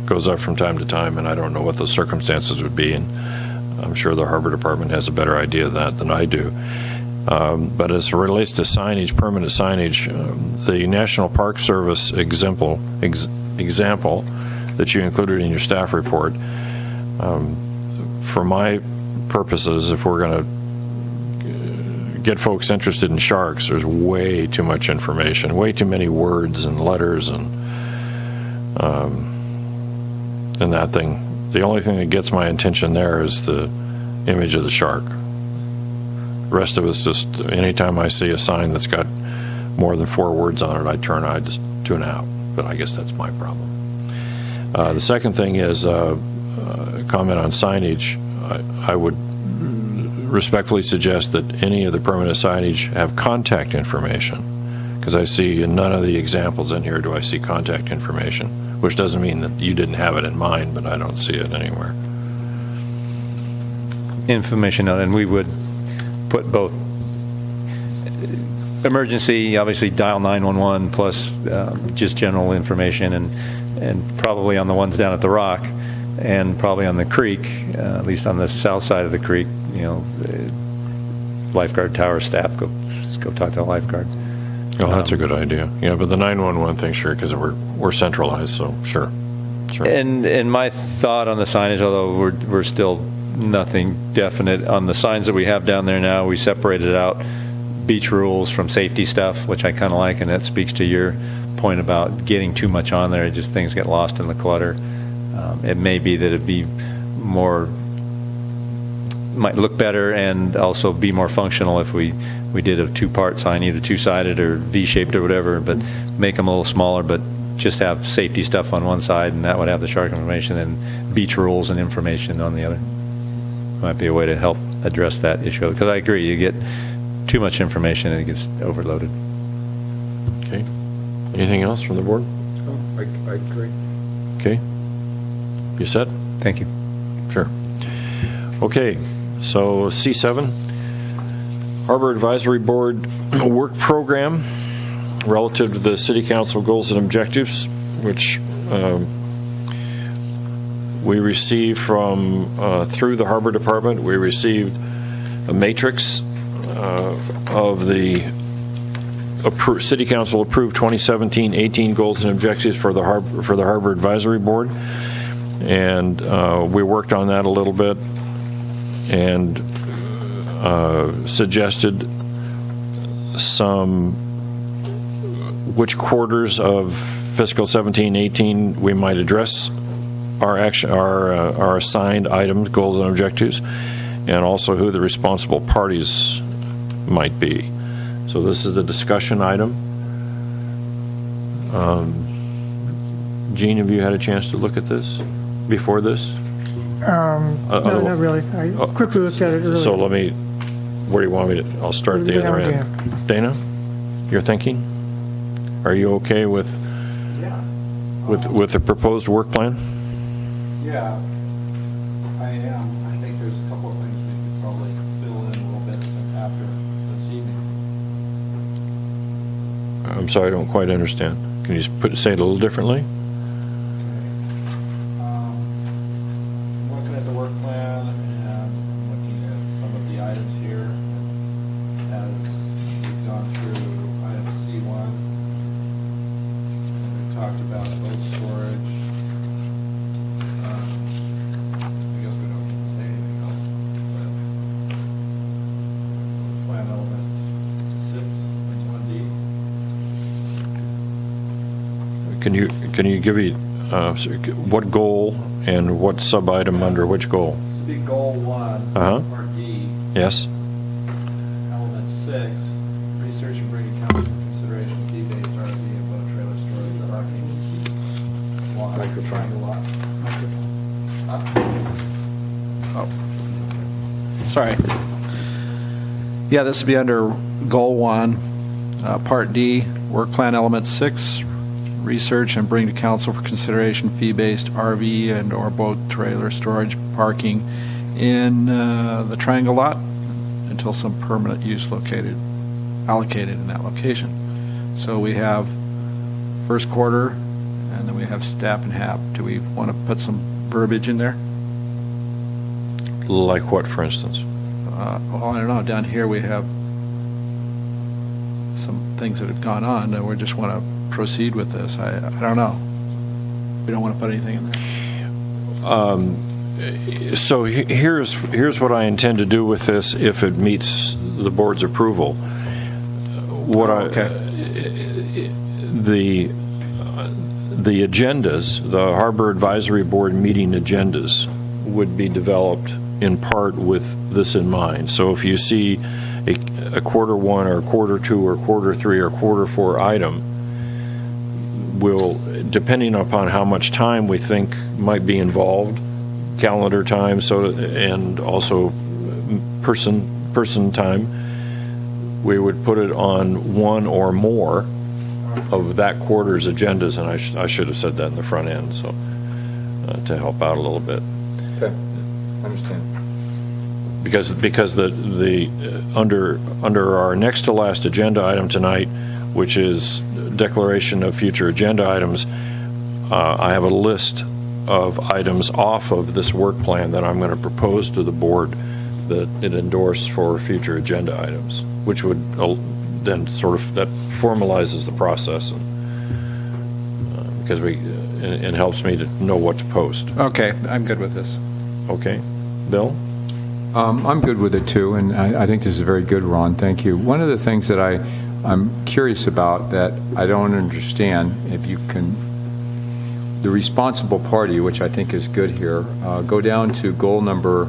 goes up from time to time, and I don't know what those circumstances would be, and I'm sure the Harbor Department has a better idea of that than I do. But as it relates to signage, permanent signage, the National Park Service example that you included in your staff report, for my purposes, if we're going to get folks interested in sharks, there's way too much information, way too many words and letters and that thing. The only thing that gets my attention there is the image of the shark. The rest of it's just, anytime I see a sign that's got more than 4 words on it, I just tune out. But I guess that's my problem. The second thing is a comment on signage. I would respectfully suggest that any of the permanent signage have contact information, because I see in none of the examples in here do I see contact information, which doesn't mean that you didn't have it in mind, but I don't see it anywhere. Information, and we would put both emergency, obviously dial 911, plus just general information, and probably on the ones down at the rock, and probably on the creek, at least on the south side of the creek, the lifeguard tower staff, go talk to a lifeguard. Oh, that's a good idea. Yeah, but the 911 thing, sure, because we're centralized, so sure. And my thought on the signage, although we're still nothing definite on the signs that we have down there now, we separated out beach rules from safety stuff, which I kind of like, and that speaks to your point about getting too much on there. Just things get lost in the clutter. It may be that it'd be more, might look better and also be more functional if we did a two-part sign, either two-sided or V-shaped or whatever, but make them a little smaller, but just have safety stuff on one side, and that would have the shark information, and beach rules and information on the other. Might be a way to help address that issue, because I agree, you get too much information and it gets overloaded. Okay. Anything else from the board? I agree. Okay. You set? Thank you. Sure. Okay, so C7, Harbor Advisory Board Work Program relative to the City Council goals and objectives, which we received from, through the Harbor Department, we received a matrix of the City Council approved 2017-18 goals and objectives for the Harbor Advisory Board. And we worked on that a little bit and suggested which quarters of fiscal 17-18 we might address our assigned items, goals and objectives, and also who the responsible parties might be. So this is a discussion item. Gene, have you had a chance to look at this before this? No, not really. I quickly looked at it earlier. So where do you want me to, I'll start at the other end. Dana, you're thinking? Are you okay with the proposed work plan? Yeah, I am. I think there's a couple of things we could probably fill in a little bit after this evening. I'm sorry, I don't quite understand. Can you say it a little differently? Looking at the work plan and looking at some of the items here as we've gone through item C1. And we talked about boat storage. I guess we don't need to say anything else, but plan element 6 and 1D. Can you give me what goal and what sub-item under which goal? This would be goal 1, Uh-huh. part D. Yes? Element 6, research and bring account for consideration fee-based RV and boat trailer storage parking. Lot. Oh. Sorry. Yeah, this would be under goal 1, part D, work plan element 6, research and bring to council for consideration fee-based RV and or boat trailer storage parking in the triangle lot until some permanent use allocated in that location. So we have first quarter, and then we have staff and HAP. Do we want to put some verbiage in there? Like what, for instance? Well, I don't know. Down here we have some things that have gone on, and we just want to proceed with this. I don't know. We don't want to put anything in there. So here's what I intend to do with this if it meets the board's approval. The agendas, the Harbor Advisory Board meeting agendas, would be developed in part with this in mind. So if you see a quarter 1 or quarter 2 or quarter 3 or quarter 4 item, will, depending upon how much time we think might be involved, calendar time, and also person time, we would put it on one or more of that quarter's agendas, and I should have said that in the front end, so to help out a little bit. Okay, understand. Because the under our next to last agenda item tonight, which is declaration of future agenda items, I have a list of items off of this work plan that I'm going to propose to the board that it endorsed for future agenda items, which would then sort of, that formalizes the process, and because it helps me to know what to post. Okay, I'm good with this. Okay, Bill? I'm good with it too, and I think this is very good, Ron. Thank you. One of the things that I'm curious about that I don't understand, if you can, the responsible party, which I think is good here, go down to goal number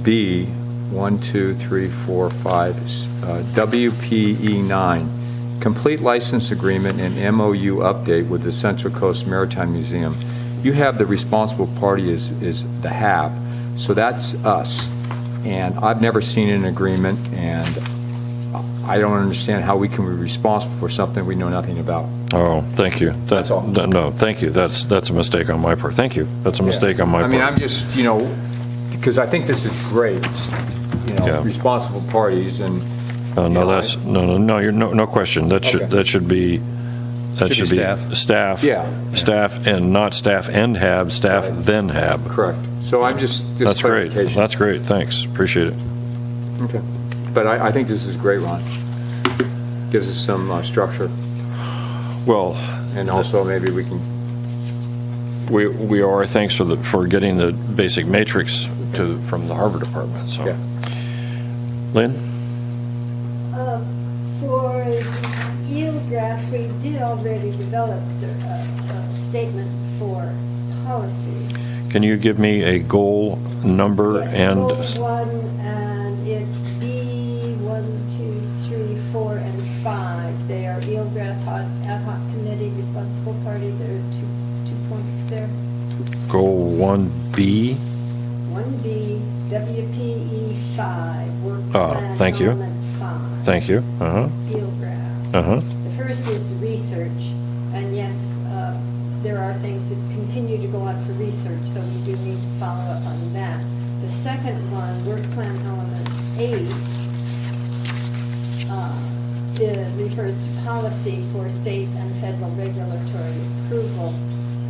B, 1, 2, 3, 4, 5, WPE9, complete license agreement and MOU update with the Central Coast Maritime Museum. You have the responsible party is the HAB, so that's us. And I've never seen an agreement, and I don't understand how we can be responsible for something we know nothing about. Oh, thank you. That's all. No, thank you. That's a mistake on my part. Thank you. That's a mistake on my part. I mean, I'm just, because I think this is great, Yeah. responsible parties and. No, that's you're no question. That should be staff. Yeah. Staff and not staff and HAB, staff then HAB. Correct. So I'm just That's great. clarification. That's great. Thanks. Appreciate it. Okay. But I think this is great, Ron. Gives us some structure, Well, and also maybe we can. we are. Thanks for getting the basic matrix from the Harbor Department. So, Yeah. Lynn. For eelgrass, we did already develop a statement for policy. Can you give me a goal number Yes, and goal 1, and it's B 1, 2, 3, 4, and 5. They are eelgrass ad hoc committee, responsible party. There are two points there. goal 1B? 1B, WPE 5, work plan thank you. element 5. Thank you. Eelgrass. Uh-huh. The first is the research, and yes, there are things that continue to go on for research, so we do need to follow up on that. The second one, work plan element 8, it refers to policy for state and federal regulatory approval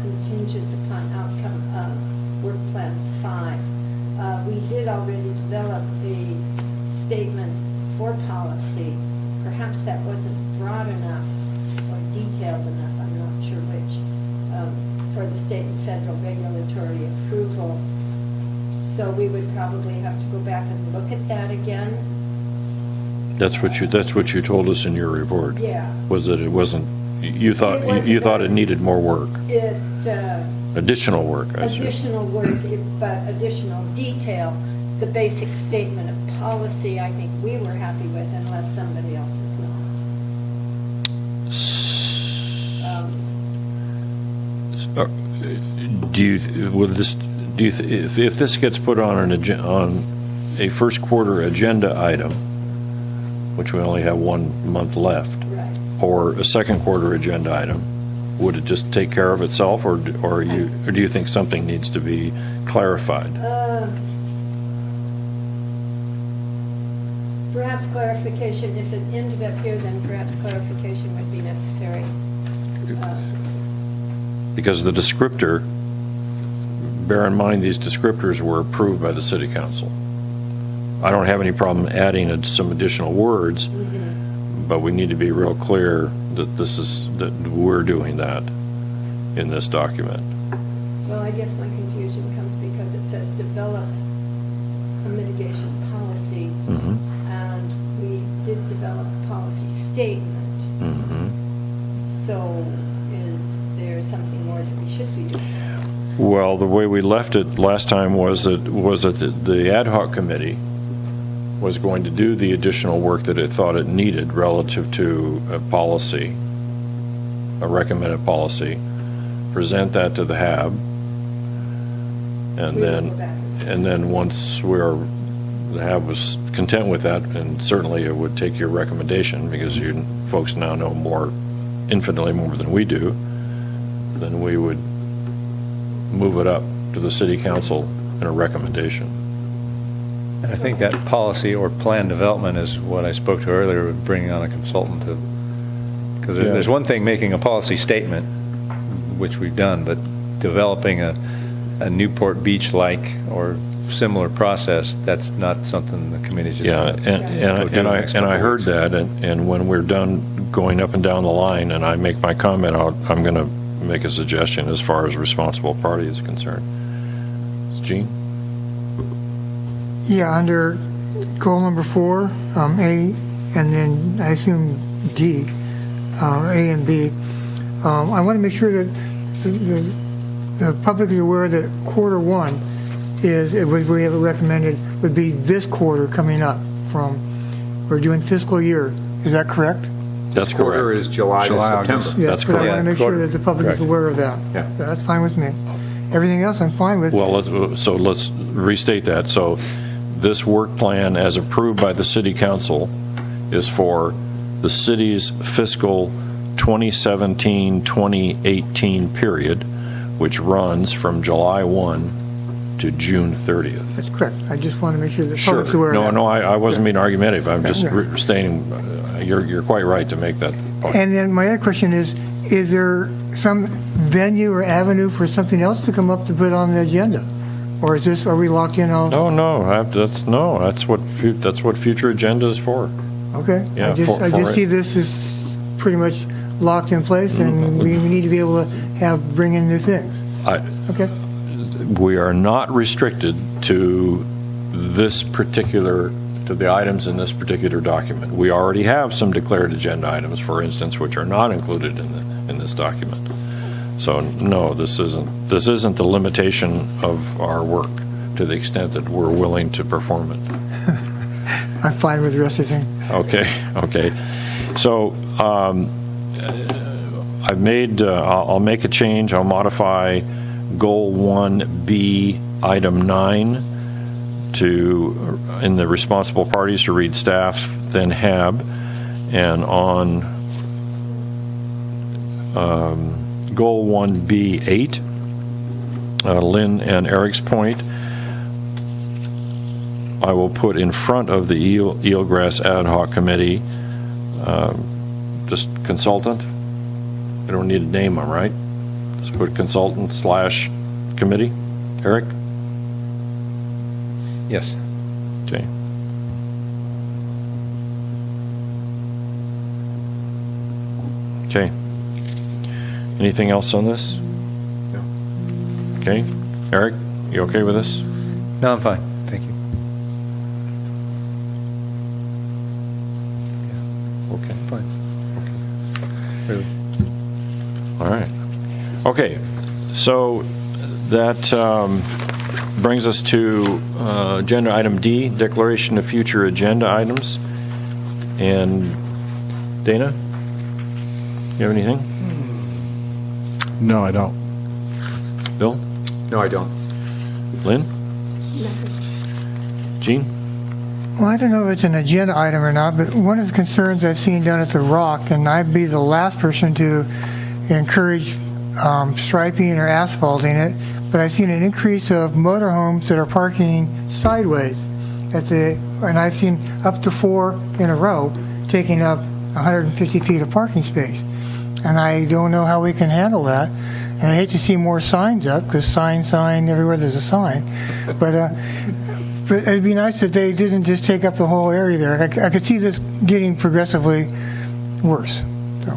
contingent upon outcome of work plan 5. We did already develop a statement for policy. Perhaps that wasn't broad enough or detailed enough, I'm not sure which, for the state and federal regulatory approval. So we would probably have to go back and look at that again. That's what you told us in your report. Yeah. Was that it wasn't? You thought it needed more work, It, additional work. I see. additional work, but additional detail. The basic statement of policy, I think we were happy with, unless somebody else is not. If this gets put on a first quarter agenda item, which we only have 1 month left, Right. or a second quarter agenda item, would it just take care of itself, or do you think something needs to be clarified? Perhaps clarification, if it ended up here, then perhaps clarification would be necessary. Because the descriptor, bear in mind, these descriptors were approved by the city council. I don't have any problem adding some additional words, but we need to be real clear that we're doing that in this document. Well, I guess my confusion comes because it says develop a mitigation policy, and we did develop a policy statement. So is there something more that we should be doing? Well, the way we left it last time was that the ad hoc committee was going to do the additional work that it thought it needed relative to a policy, a recommended policy, present that to the HAB, and We will go back. then once the HAB was content with that, and certainly it would take your recommendation because you folks now know infinitely more than we do, then we would move it up to the city council in a recommendation. And I think that policy or plan development is what I spoke to earlier, with bringing on a consultant to, because Yeah. there's one thing making a policy statement, which we've done, but developing a Newport Beach-like or similar process, that's not something the committee's just Yeah, going to and I heard that, and when we're done going up and down the line, and I make my comment out, I'm going to make a suggestion as far as responsible party is concerned. Gene? Yeah, under goal number 4, A, and then I assume D, A and B. I want to make sure that the public is aware that quarter 1 is, we have it recommended, would be this quarter coming up from, we're doing fiscal year. Is that correct? That's Quarter correct. is July to August. September. Yes, That's but I correct. want to make sure that the public Correct. is aware of that. Yeah. That's fine with me. Everything else I'm fine with. Well, let's restate that. So this work plan, as approved by the city council, is for the city's fiscal 2017-2018 period, which runs from July 1 to June 30th. That's correct. I just want to make sure the Sure. public's aware of that. No, I wasn't being argumentative. I'm just Yeah. stating, you're quite right to make that point. And then my other question is there some venue or avenue for something else to come up to put on the agenda? Or is this, are we locked in on? That's what future agenda is for. Okay. Yeah, I just for see it. this is pretty much locked in place and we need to be able to bring in new things. Okay. We are not restricted to the items in this particular document. We already have some declared agenda items, for instance, which are not included in this document. So no, this isn't the limitation of our work to the extent that we're willing to perform it. I'm fine with the rest of the thing. Okay. So I'll make a change. I'll modify Goal 1B, Item 9, in the responsible parties to read staff, then HAB, and on Goal 1B8, Lynn and Eric's point, I will put in front of the Eelgrass Ad Hoc Committee, just consultant. I don't need to name them, right? Just put consultant/committee. Eric? Yes. Okay. Okay. Anything else on this? No. Okay. Eric, you okay with this? No, I'm fine. Thank you. Okay. Fine. Really? All right. Okay. So that brings us to agenda item D, declaration of future agenda items. And Dana, you have anything? No, I don't. Bill? No, I don't. Lynn? Gene? Well, I don't know if it's an agenda item or not, but one of the concerns I've seen down at the Rock, and I'd be the last person to encourage striping or asphalting it, but I've seen an increase of motorhomes that are parking sideways and I've seen up to 4 in a row taking up 150 feet of parking space. And I don't know how we can handle that. And I hate to see more signs up, because sign, everywhere there's a sign. But it'd be nice if they didn't just take up the whole area there. I could see this getting progressively worse. So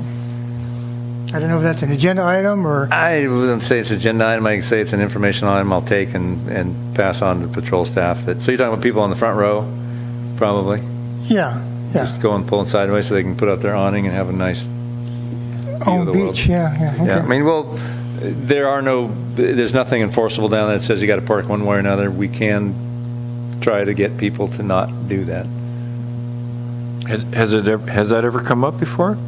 I don't know if that's an agenda item or... I wouldn't say it's an agenda item. I can say it's an informational item I'll take and pass on to patrol staff. So you're talking about people on the front row, probably? Yeah. Just going pulling sideways so they can put up their awning and have a nice view Oh, of the world. beach, yeah. Okay. Yeah, I mean, there's nothing enforceable down there that says you got to park one way or another. We can try to get people to not do that. Has that ever come up before?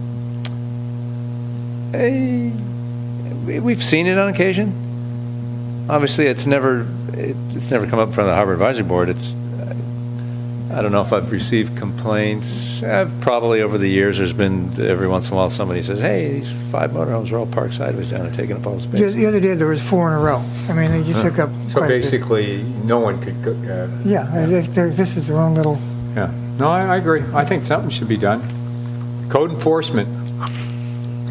We've seen it on occasion. Obviously, it's never come up in front of the Harbor Advisory Board. I don't know if I've received complaints. Probably over the years, there's been every once in a while somebody says, "Hey, these 5 motorhomes are all parked sideways down there, taking up all the space." The other day there was 4 in a row. I mean, they just took up So quite a bit. basically, no one could go. Yeah, this is their own little... Yeah. No, I agree. I think something should be done. Code enforcement. I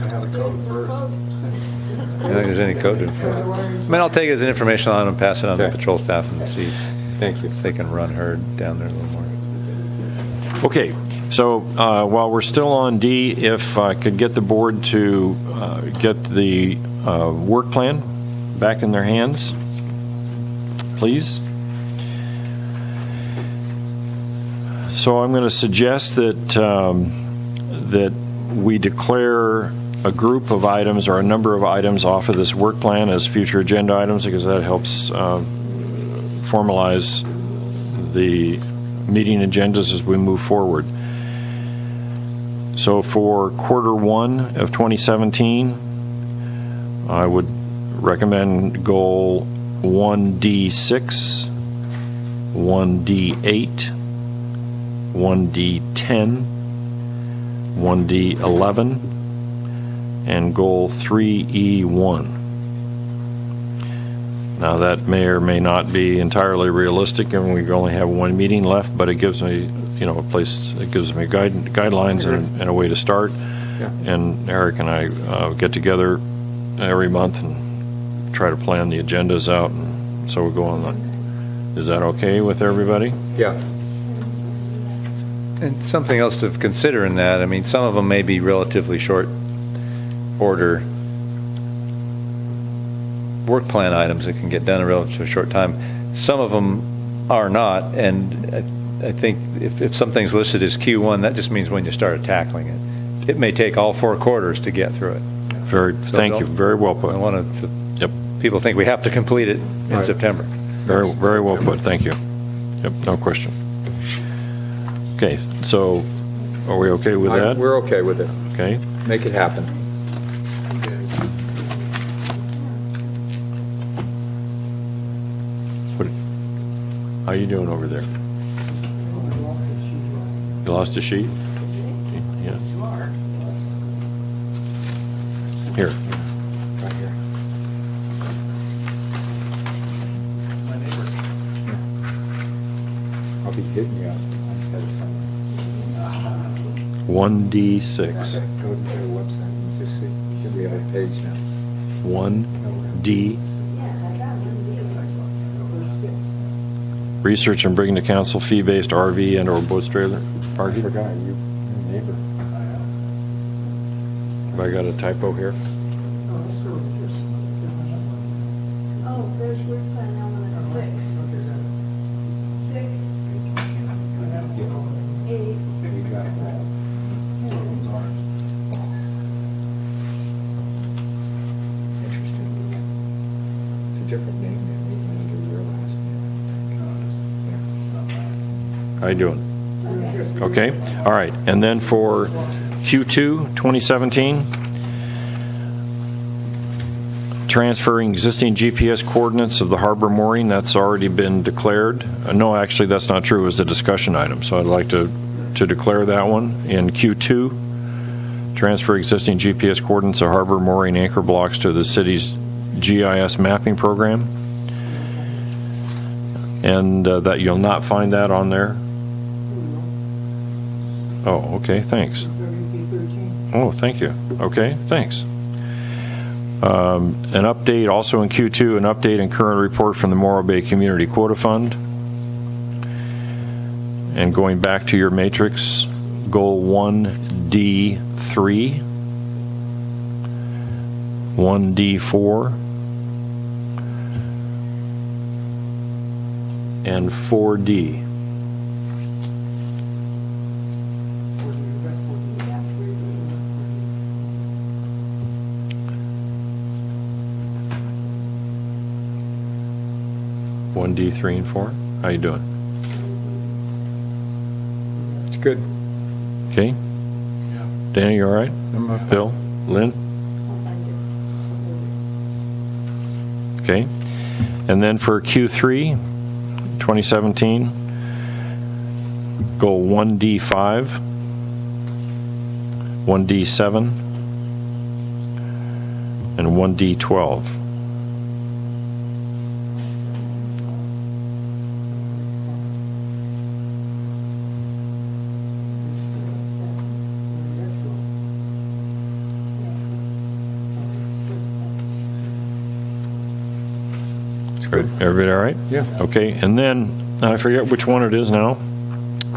don't think there's any code to enforce. I mean, I'll take it as an informational item and pass it on to Okay. patrol staff and see Thank you. if they can run herd down there a little more. Okay, so while we're still on D, if I could get the board to get the work plan back in their hands, please. So I'm going to suggest that we declare a group of items or a number of items off of this work plan as future agenda items, because that helps formalize the meeting agendas as we move forward. So for quarter one of 2017, I would recommend goal 1D6, 1D8, 1D10, 1D11, and goal 3E1. Now that may or may not be entirely realistic, and we only have one meeting left, but it gives me, a place, it gives me guidelines and a way to start. Yeah. And Eric and I get together every month and try to plan the agendas out, and so we go on that. Is that okay with everybody? Yeah. And something else to consider in that, I mean, some of them may be relatively short order work plan items that can get done in a relatively short time. Some of them are not, and I think if something's listed as Q1, that just means when you start tackling it. It may take all 4 quarters to get through it. Thank you. Very well put. I wanted to, Yep. people think we have to complete it in Right. September. Very, very well put. Thank you. Yep, no question. Okay, so are we okay with that? We're okay with it. Okay. Make it happen. How you doing over there? You lost a sheet? Yeah. Here. I'll be hitting you up. 1D6. Go to their website and just see. We have a page now. 1D. Research and bring to council fee-based RV and/or boat trailer I parking. forgot, your neighbor. Have I got a typo here? Oh, there's work plan element 6. 6, 8, We got that. Interesting. It's a different name than your last name. How you doing? Okay, all right. And then for Q2 2017, transferring existing GPS coordinates of the harbor mooring, that's already been declared. No, actually, that's not true. It was a discussion item, so I'd like to declare that one. In Q2, transfer existing GPS coordinates of harbor mooring anchor blocks to the city's GIS mapping program. And that you'll not find that on there. Oh, okay, thanks. Oh, thank you. Okay, thanks. An update also in Q2, an update and current report from the Morro Bay Community Quota Fund. And going back to your matrix, goal 1D3, 1D4, and 4D. One D, 3, and 4. How you doing? It's good. Okay. Danny, you all right? I'm up. Bill, Lynn. Okay. And then for Q3 2017, goal 1D5, 1D7, and 1D12. Good. Everybody all right? Yeah. Okay. And then I forget which one it is now,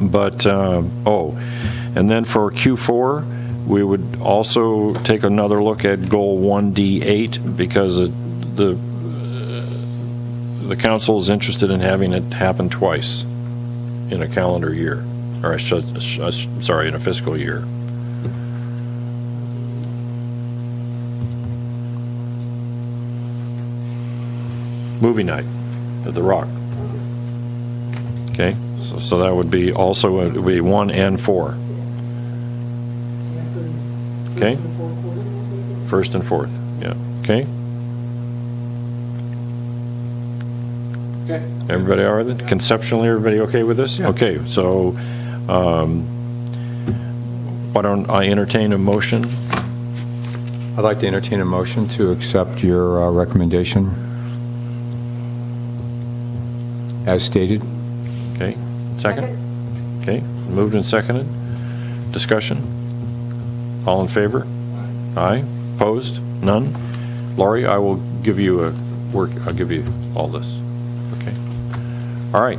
but and then for Q4, we would also take another look at goal 1D8 because the council is interested in having it happen twice in a calendar year. or sorry, in a fiscal year. Movie night at the Rock. Okay, so that would be also, it would be 1 and 4. Okay? First and fourth, yeah. Okay? Okay. Everybody all right? Conceptually, everybody okay with this? Yeah. Okay, so why don't I entertain a motion? I'd like to entertain a motion to accept your recommendation as stated. Okay, second? Okay, moved and seconded. Discussion? All in favor? Aye. Opposed? None? Laurie, I will give you I'll give you all this. Okay. All right.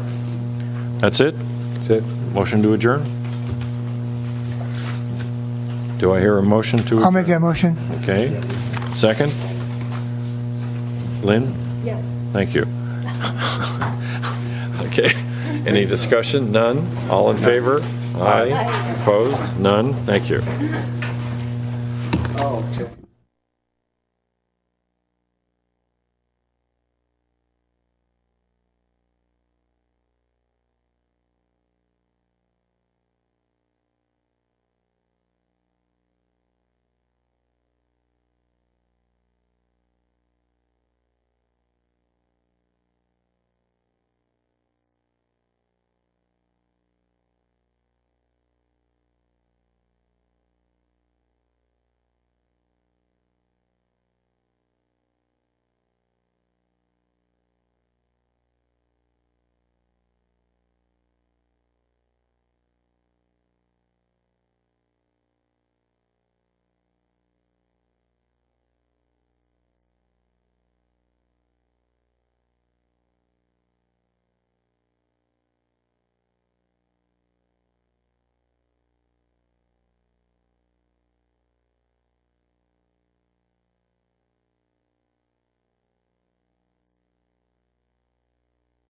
That's it? That's it. Motion to adjourn? Do I hear a motion to adjourn? I'll make that motion. Okay. Second? Lynn? Yeah. Thank you. Okay. Any discussion? None? All in favor? Aye. Opposed? None? Thank you.